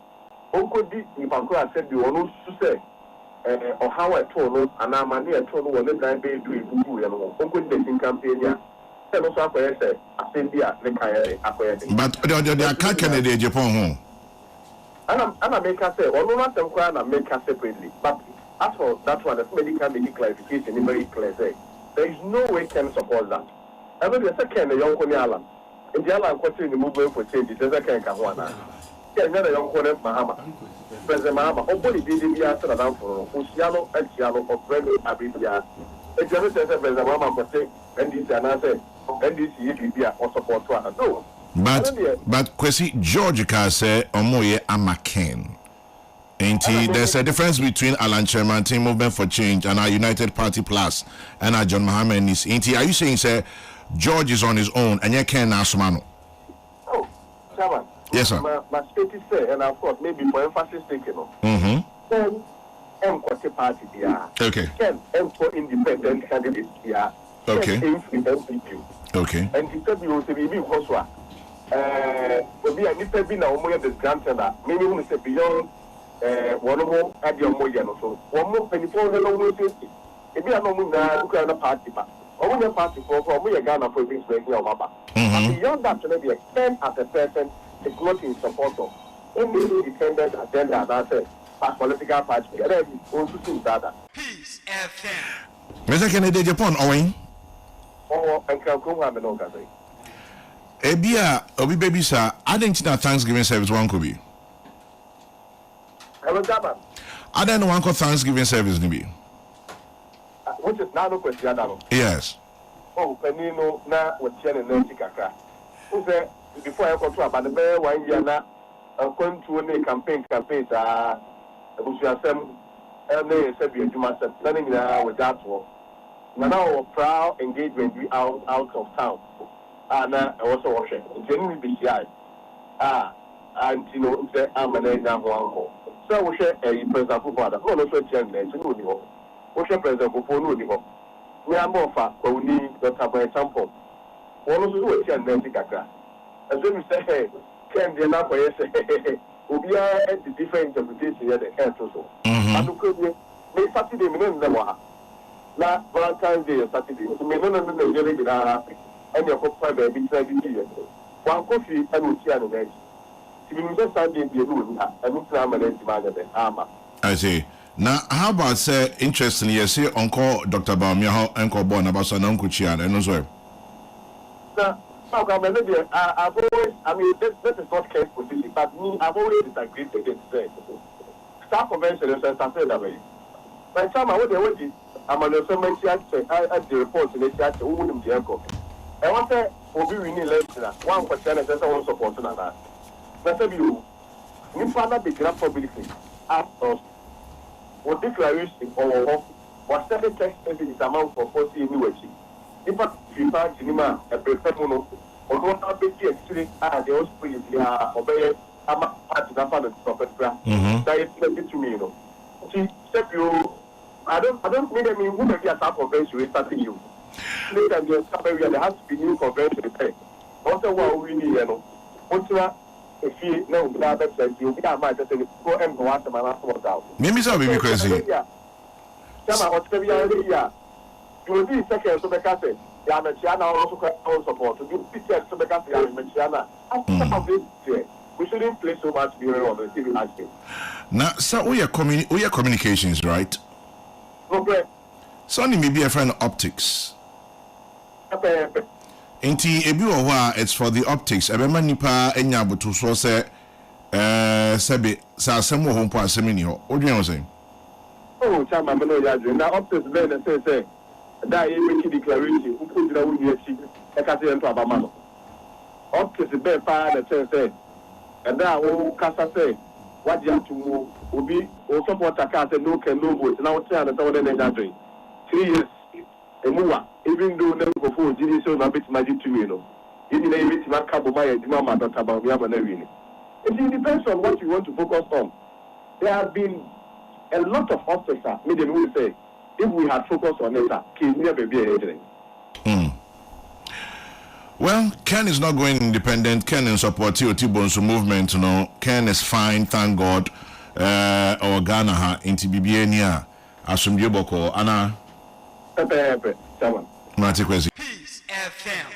Uncle D, if I said you want to say, or how I told you, and I'm a near told you when I pay to you, and Uncle Dating campaign. And also, I said, I send you a but the Kennedy Agyapong. And I make her say, or not them cry and make her separately. But as for that one, as medical clarification, very clear say, there is no way can support that. I mean, the second, the young Kony Island. In the island, question the movement for change, it doesn't can one. Ken na yon ko Mahama. President Mahama, obodi bi bi asa na for Usiano Echiano of friend Abibia. E jere say President Mahama ko say NDC na say NDC bi or support to her. No. But Kwesi George ka say omoye amaken. There's a difference between Alan Chairman Team Movement for Change and our United Party Plus and our John Mahama and NDC. Are you saying say George is on his own and you can't ask Mano? Oh, Chairman. Yes, sir. My status say, and of course, maybe for emphasis taken on. Then, M party here. Okay. Then, M for independent candidates here. Okay. Okay. And he said, you will say, maybe Hoswa. Will be a nipper be now more than granted. Maybe we say beyond one more at your more so. One more penny for the long way. If you are no more, look at the party. Or when your party for me, a Ghana for this breaking of Baba. Beyond that, to maybe extend as a person. Is not in support of any independent agenda that says political party. And also see that. Peace FM. Mr. Kennedy, Japan, Owen. Oh, and can come have an organ. Ebia, Obi Baby, sir, I didn't know Thanksgiving service one could be. Hello, Japan. I don't know one called Thanksgiving service, maybe. Which is now no question. Yes. Oh, Penino, now with Chen and Nancy Kaka. Who said, before I go to about the bear 1 year now, I'm going to a campaign, which are some said to myself, planning with that work. Now, proud engagement we out of town. And I also watch it. Genuinely BCI. And you know, I'm an example. So we share a president for father. No, no, so change. We share president for no. We are more far. We need Dr. Example. One of the two change. As we say, hey, can the number say, we are at the different interpretation here, the health also. And could we make Saturday, now, Valentine's Day, Saturday, we may not know the and your coffee baby, 20 years. One coffee and we see an edge. You just Sunday, be a rule, and look at the armor. I see. Now, how about say, interestingly, you see, Uncle Dr. Baumia, Uncle Bon, about Son Uncle Chian, and as well. I've always, I mean, this is not case position, but me, I've always disagreed with it. Staff convention is a that way. By the time I went to I'm on the same at the report in the chat, who wouldn't be echo. I want to be winning election. One question is also supporting that. Let's say you father be grand publicly ask us what declaration or what seven text is amount for 40 anyway. If you find cinema a preferable or don't have to see actually they also put it obey I'm a part of the prophet. That is to me, you know. See, step you. I don't mean who may be a type of convention is starting you. Later, there has to be new convention. Also, what we need, you know. What's that? If you know, you might just go and go out of my last one out. Maybe so, baby crazy. Yeah. You will be second to the cafe. Yamachiana also support. To do pictures to the cafe, Yamachiana. We shouldn't play so much on the civil aspect. Now, so we are communications, right? Okay. Sonny may be a friend of optics. Inti ebi wa it's for the optics. Ebema nipa enya butu so say sebe sa asemo ho mpo asemi ni ho. Odwen o say. Oh, chama me no ya dwen. Na optics be na say that e make declaration. Who put that we achi. E ka say ento abama no. Optics be pa na say and that who kasa say what you have to obi o support ka say no can no vote. Now say na say we na dwen. 3 years. Even though never go for GD so na bit magic to me, you know. Even if it's not Kabuma, Dr. Baumia, it depends on what you want to focus on. There have been a lot of obstacles. Maybe we say, if we had focused on it, kids never be a Well, Ken is not going independent. Ken is supporting Otibonsu movement, you know. Ken is fine, thank God. Or Ghana ha into BBNia. Asumdie Boko, Anna. Peace FM.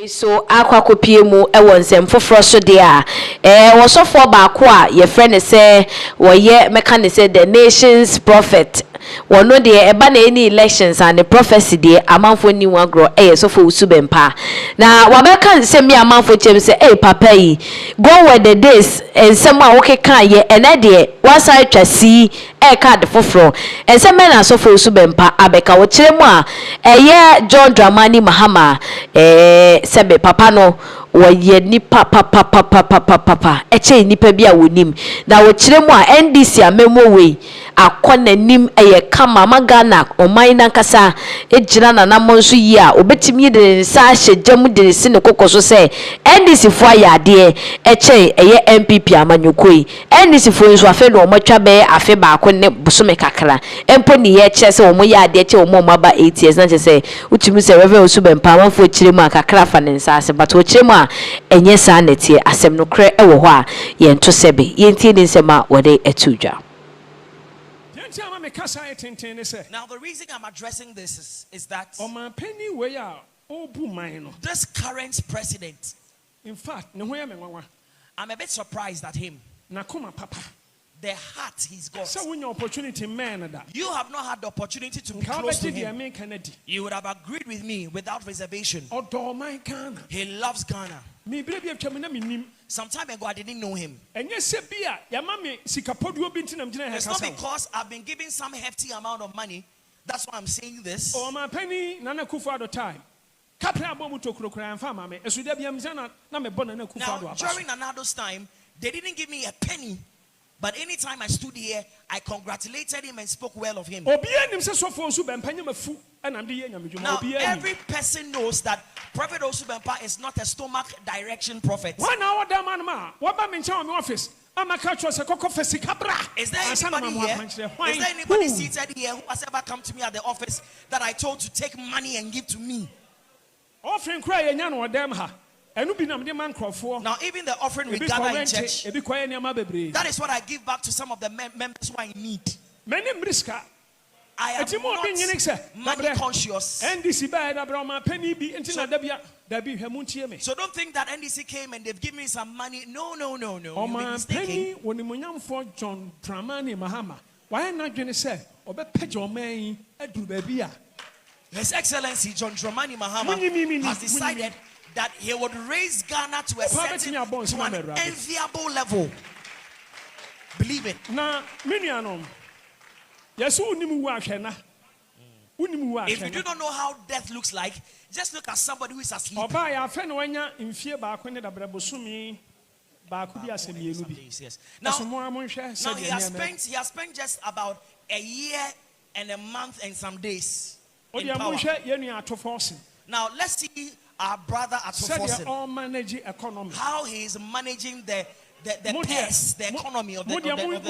So akwakopie mu ewo nsem foforo so de a wo sofo baako a ye frɛ ne sɛ wo ye meka ne sɛ the nation's prophet wono de eba na any elections and the prophecy de amanfo ni wagro so for usubempa na wabeka nsem ya amanfo chem say papa yi go where the days nsem a wokeka ye ene de wasa twasi card foforo nsem na so for usubempa abeka wo kire mu a John Dramani Mahama sebe papa no woye nipa papa eche nipa bia wonim na wo kire mu a NDC amemo we akona nim kama magana oman nankasa ejira na namonso yi a obetimi de nsa hyegam de sine kokoso se NDC fo ayade eche MPP amanyokoi NDC fo nso afe no omotwa be afe ba akone busome kakra empo ni ye che se omo yade eche omo maba 8 years na che se utimi se reverend Osubempa amanfo kire mu akakra fa ne nsa ase but o kire mu a enye sa netie asem no kre ewo ho a ye nto sebe ye ntie ni nsema wode etudwa. Now the reason I'm addressing this is that this current president, in fact, I'm a bit surprised at him. The heart he's got. You have not had the opportunity to be close to him. You would have agreed with me without reservation. He loves Ghana. Some time ago, I didn't know him. It's not because I've been given some hefty amount of money. That's why I'm saying this. Now, during Nanado's time, they didn't give me a penny. But anytime I stood here, I congratulated him and spoke well of him. Now, every person knows that Prophet Osubempa is not a stomach direction prophet. Is there anybody here? Is there anybody seated here who has ever come to me at the office that I told to take money and give to me? Now, even the offering we gather in church, that is what I give back to some of the members who I need. I am not money conscious. So don't think that NDC came and they've given me some money. No. You've been mistaken. His Excellency John Dramani Mahama has decided that he would raise Ghana to a certain, to an enviable level. Believe it. If you do not know how death looks like, just look at somebody who is asleep. Now, he has spent just about a year and a month and some days in power. Now, let's see our brother at how he is managing the purse, the economy of the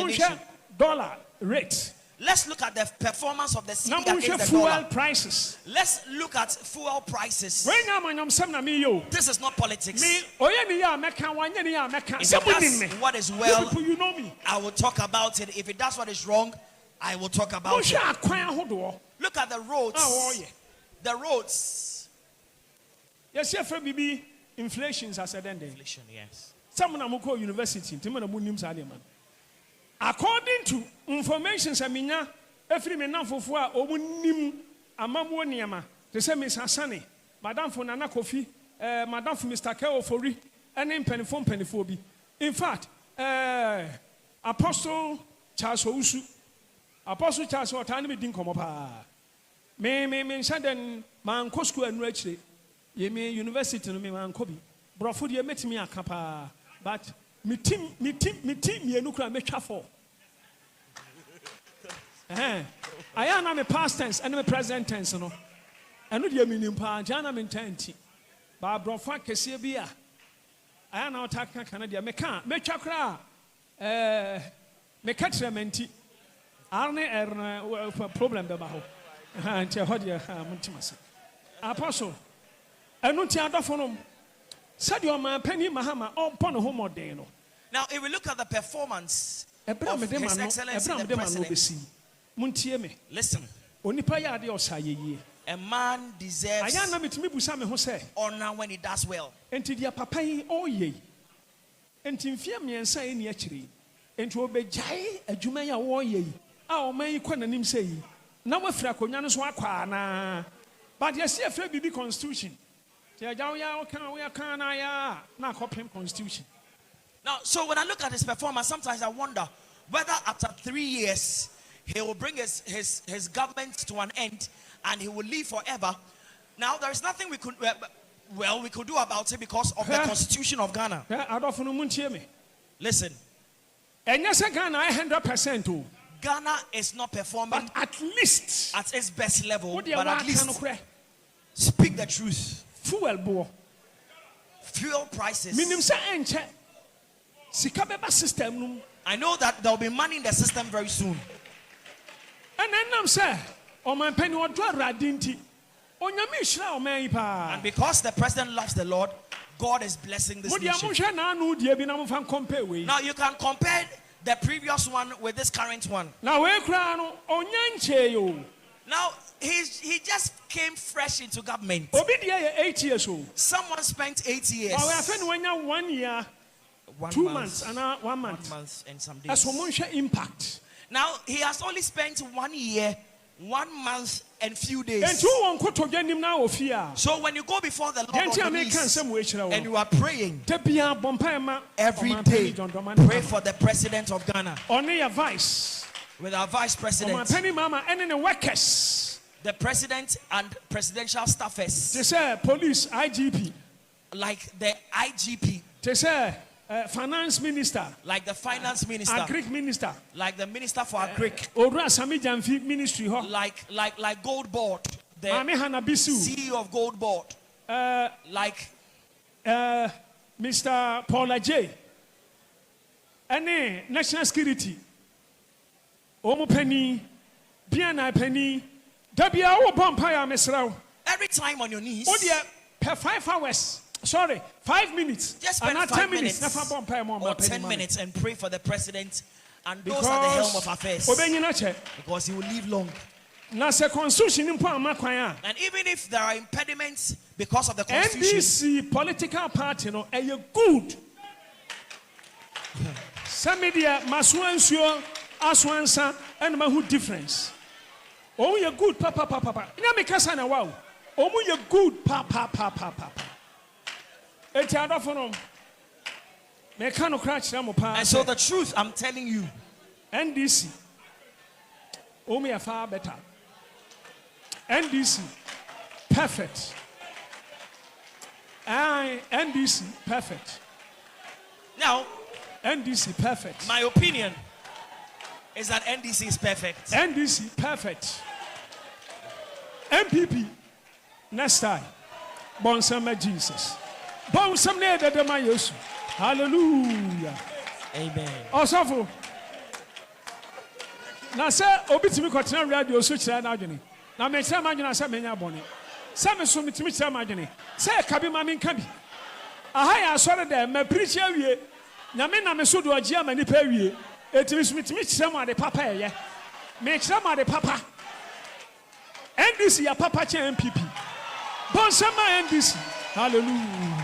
nation. Dollar rate. Let's look at the performance of the city against the fuel dollar. prices. Let's look at fuel prices. This is not politics. If that's what is well, I will talk about it. If it does what is wrong, I will talk about it. Look at the roads. The roads. Yes, inflation, yes. Someone go university. According to information, Samina, every man for Omunim, Amamoniama, the same is Hassani, Madame for Nana Kofi, Madame for Mr. Kao Fori, and then Pennyphone. In fact, Apostle Charles Ousu, Apostle Charles Otani didn't come up. Me, Sudden, Man Cosco and Rachel, ye may university no me man Kobe, Broford, you met me a capa, but me team, ye look like me chaffle. I am a past tense and a present tense, no. I know you mean Jana Mententi. Barbara Frank Cassia. I am now talking Canada. Mecha, Mechakra, Mecatramenti. Arne, problem the Baho. And Tehodia Montimas. Apostle. I know Tiada Fonum. Said your man Penny Mahama upon a homo deno. Now, if we look at the performance of His Excellency the President, listen, a man deserves honor when he does well. a o man yi kwa nanim say na wa fra konya no so akwa na but yes e fra bibi constitution ya jaw ya o kan na ya na copy constitution. Now, so when I look at his performance, sometimes I wonder whether after 3 years he will bring his government to an end and he will live forever. Now, there is nothing we could do about it because of the Constitution of Ghana. Listen. And yes, Ghana 100%. Ghana is not performing but at least at its best level. But at least speak the truth. Fuel prices. I know that there will be money in the system very soon. And then I'm saying, oh my penny or radinti. And because the president loves the Lord, God is blessing this nation. Now you can compare the previous one with this current one. Now he just came fresh into government. 8 years old. Someone spent 8 years. 1 year. 2 months and 1 month. 1 month and some days. As for impact. Now he has only spent 1 year, 1 month and few days. So when you go before the Lord on your knees and you are praying every day, pray for the president of Ghana. With our vice president, the president and presidential staffers. They say police IGP, like the IGP. They say finance minister, like the finance minister, agric minister, like the minister for agric, ministry, like Gold Board, the CEO of Gold Board, like Mr. Paula J. Any national security, Omo Penny, Biana Penny, Dabia Bompire Mesrao. Every time on your knees. Per 5 hours. Sorry, 5 minutes. Just spend 5 minutes or 10 minutes and pray for the president and those at the helm of affairs. Because he will live long. And even if there are impediments because of the constitution. NDC political party, a good. Some media masuansio aswansa and mahu difference. Oh, you're good, papa. Ina me kasa na wow. Oh, you're good, papa. And so the truth I'm telling you, NDC, Omi are far better. NDC, perfect. NDC, perfect. Now, NDC, perfect. My opinion is that NDC is perfect. NDC, perfect. MPP, next time, Bonsama Jesus. Hallelujah. Amen. Also, now say obitimi kwatena radio so kira na adwene. Na me kira ma adwene say menya bone. Say me so mitimi kira ma adwene. Say kabi ma me nka bi. Aha ya asore de ma preach awie. Na me so do ogia ma ni pa awie. Etimi so mitimi kira ma de papa ye. Me kira ma de papa. NDC ya papa che MPP. Bon sama NDC. Hallelujah.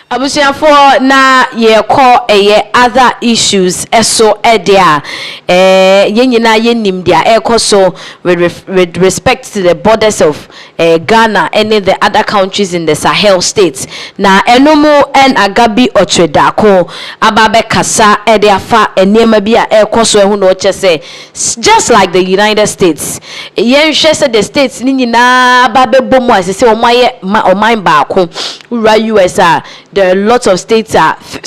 Abusiafo na yeko other issues eso edia yenyina yenim dia ekoso with respect to the borders of Ghana and the other countries in the Sahel states na enomo en agabi otredako ababe kasa ediafa enema bia ekoso ehu no chese just like the United States yenhwe se the states ni nyina ababe bomu asese omaye baako ura US there are lots of states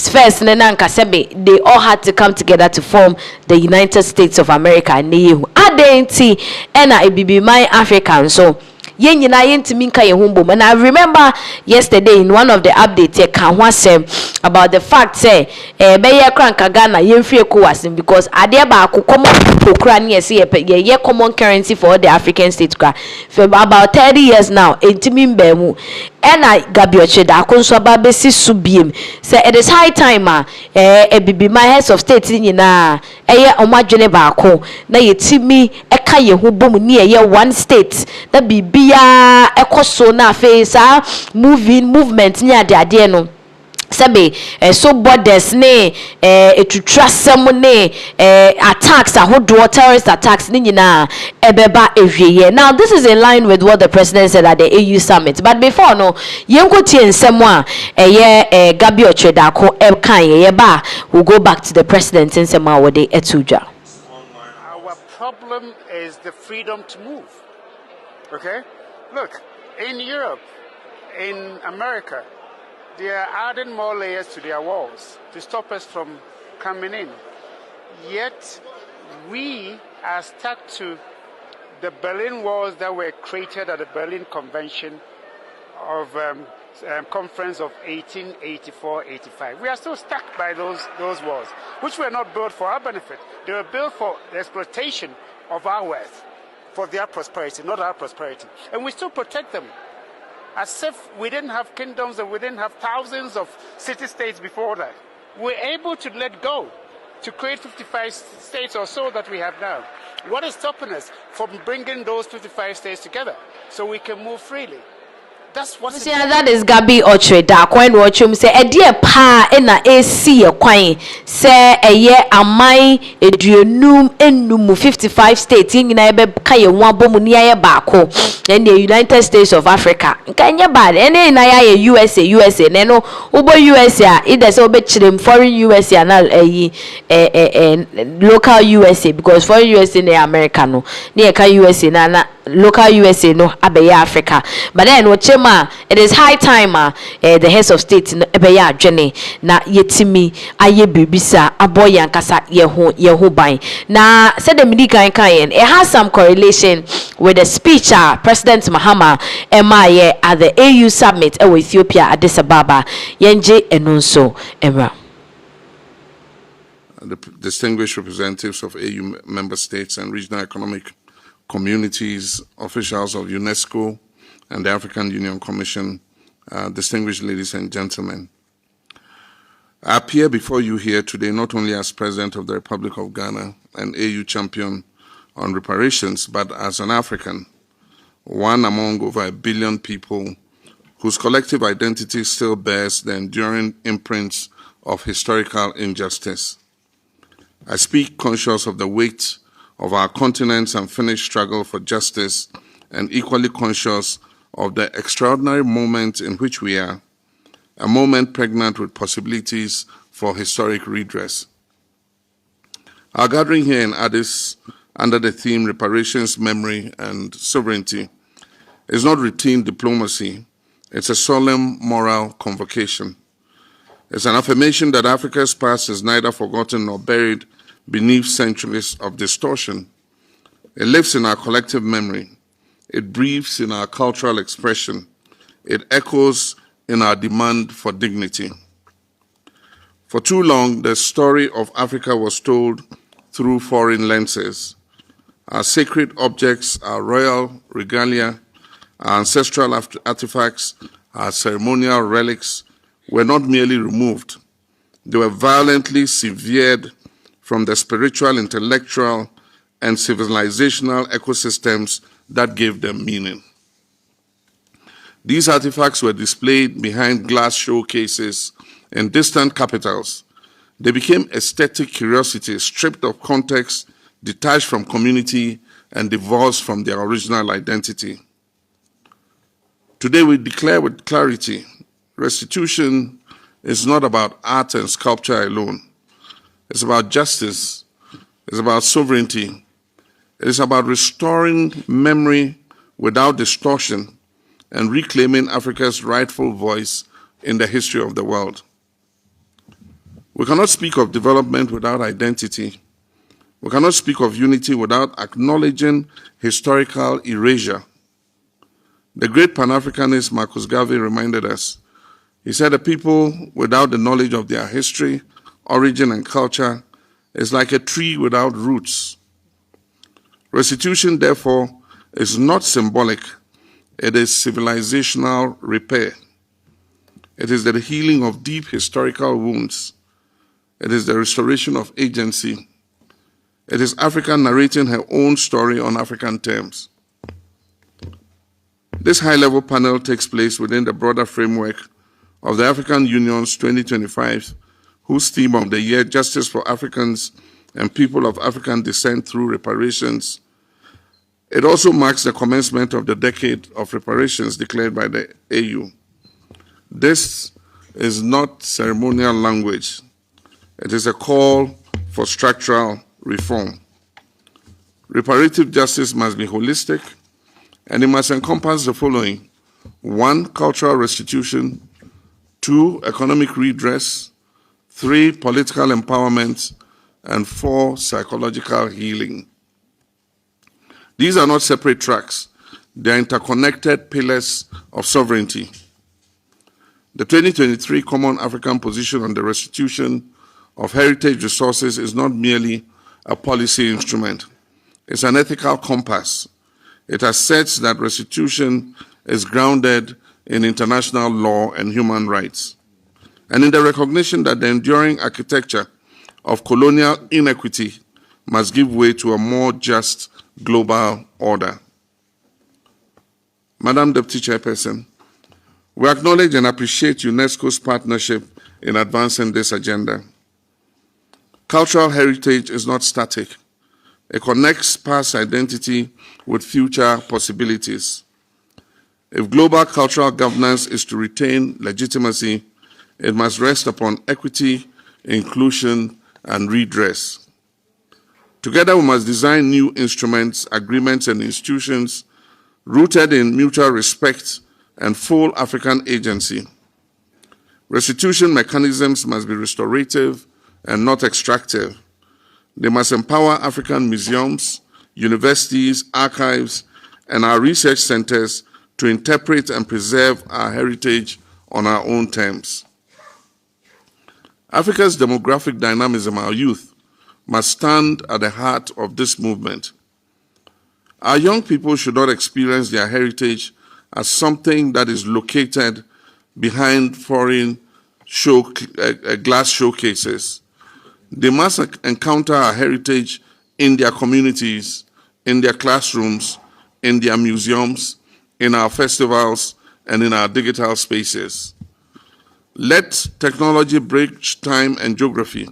first they all had to come together to form the United States of America and adenti ena ebibi my African so and I remember yesterday in one of the updates about the fact say beye kranka Ghana yemfie ECOWAS because adeba common common currency for all the African states for about 30 years now and I Gabioche da konso babesi subiem say it is high time ebibi my heads of state nyina eye omadwene baako na yetimi eka ye ho bom ni eye one state that bibia ekoso na face movement ni ade no Sabe so borders ne etutrasem ne attacks ahodo terrorist attacks ni nyina ebeba ehweye. Now this is in line with what the president said at the AU summit, but before no yenko tie nsem a Gabi Ochredako kan ye ba, we'll go back to the president nsem a wode etuja. Our problem is the freedom to move. Okay, look, in Europe, in America, they are adding more layers to their walls to stop us from coming in. Yet, we are stuck to the Berlin walls that were created at the Berlin Convention of Conference of 1884-85. We are still stuck by those walls, which were not built for our benefit. They were built for the exploitation of our wealth, for their prosperity, not our prosperity. And we still protect them, as if we didn't have kingdoms and we didn't have thousands of city-states before that. We're able to let go to create 55 states or so that we have now. What is stopping us from bringing those 55 states together so we can move freely? That's what's that is Gabi Ochredako and watchum say a dear pa na AC a kwan say a year amai eduonum enum 55 states in ebe kaye one bomunia bako and the United States of Africa. Kanya bad any na ya USA neno ubo USA either so be chirem foreign USA na local USA, because foreign USA na America no ne ka USA na local USA no abeya Africa. But then it is high time the heads of state ebeya adwene na yetimi aye bibisa aboy yankasa yeho ban na said the medical kan it has some correlation with the speech President Mahama at the AU summit in Ethiopia, Addis Ababa. Yenje enunso emra. The distinguished representatives of AU member states and regional economic communities, officials of UNESCO and the African Union Commission, distinguished ladies and gentlemen. I appear before you here today not only as President of the Republic of Ghana and AU champion on reparations, but as an African, one among over 1 billion people whose collective identity still bears the enduring imprints of historical injustice. I speak conscious of the weight of our continent's unfinished struggle for justice and equally conscious of the extraordinary moment in which we are, a moment pregnant with possibilities for historic redress. Our gathering here in Addis under the theme Reparations, Memory and Sovereignty is not routine diplomacy, it's a solemn moral convocation. It's an affirmation that Africa's past is neither forgotten nor buried beneath centuries of distortion. It lives in our collective memory. It breathes in our cultural expression. It echoes in our demand for dignity. For too long, the story of Africa was told through foreign lenses. Our sacred objects, our royal regalia, our ancestral artifacts, our ceremonial relics were not merely removed. They were violently severed from the spiritual, intellectual, and civilizational ecosystems that gave them meaning. These artifacts were displayed behind glass showcases in distant capitals. They became aesthetic curiosities stripped of context, detached from community, and divorced from their original identity. Today we declare with clarity, restitution is not about art and sculpture alone. It's about justice, it's about sovereignty, it's about restoring memory without distortion and reclaiming Africa's rightful voice in the history of the world. We cannot speak of development without identity. We cannot speak of unity without acknowledging historical erasure. The great Pan-Africanist Marcus Garvey reminded us. He said, a people without the knowledge of their history, origin, and culture is like a tree without roots. Restitution, therefore, is not symbolic. It is civilizational repair. It is the healing of deep historical wounds. It is the restoration of agency. It is Africa narrating her own story on African terms. This high-level panel takes place within the broader framework of the African Union's 2025, whose theme of the year, Justice for Africans and People of African Descent Through Reparations. It also marks the commencement of the decade of reparations declared by the AU. This is not ceremonial language. It is a call for structural reform. Reparative justice must be holistic, and it must encompass the following: 1, cultural restitution; 2, economic redress; 3, political empowerment; and 4, psychological healing. These are not separate tracks. They are interconnected pillars of sovereignty. The 2023 Common African Position on the Restitution of Heritage Resources is not merely a policy instrument. It's an ethical compass. It asserts that restitution is grounded in international law and human rights, and in the recognition that the enduring architecture of colonial inequity must give way to a more just global order. Madam Deputy Chairperson, we acknowledge and appreciate UNESCO's partnership in advancing this agenda. Cultural heritage is not static. It connects past identity with future possibilities. If global cultural governance is to retain legitimacy, it must rest upon equity, inclusion, and redress. Together, we must design new instruments, agreements, and institutions rooted in mutual respect and full African agency. Restitution mechanisms must be restorative and not extractive. They must empower African museums, universities, archives, and our research centers to interpret and preserve our heritage on our own terms. Africa's demographic dynamism, our youth, must stand at the heart of this movement. Our young people should not experience their heritage as something that is located behind foreign glass showcases. They must encounter our heritage in their communities, in their classrooms, in their museums, in our festivals, and in our digital spaces. Let technology bridge time and geography.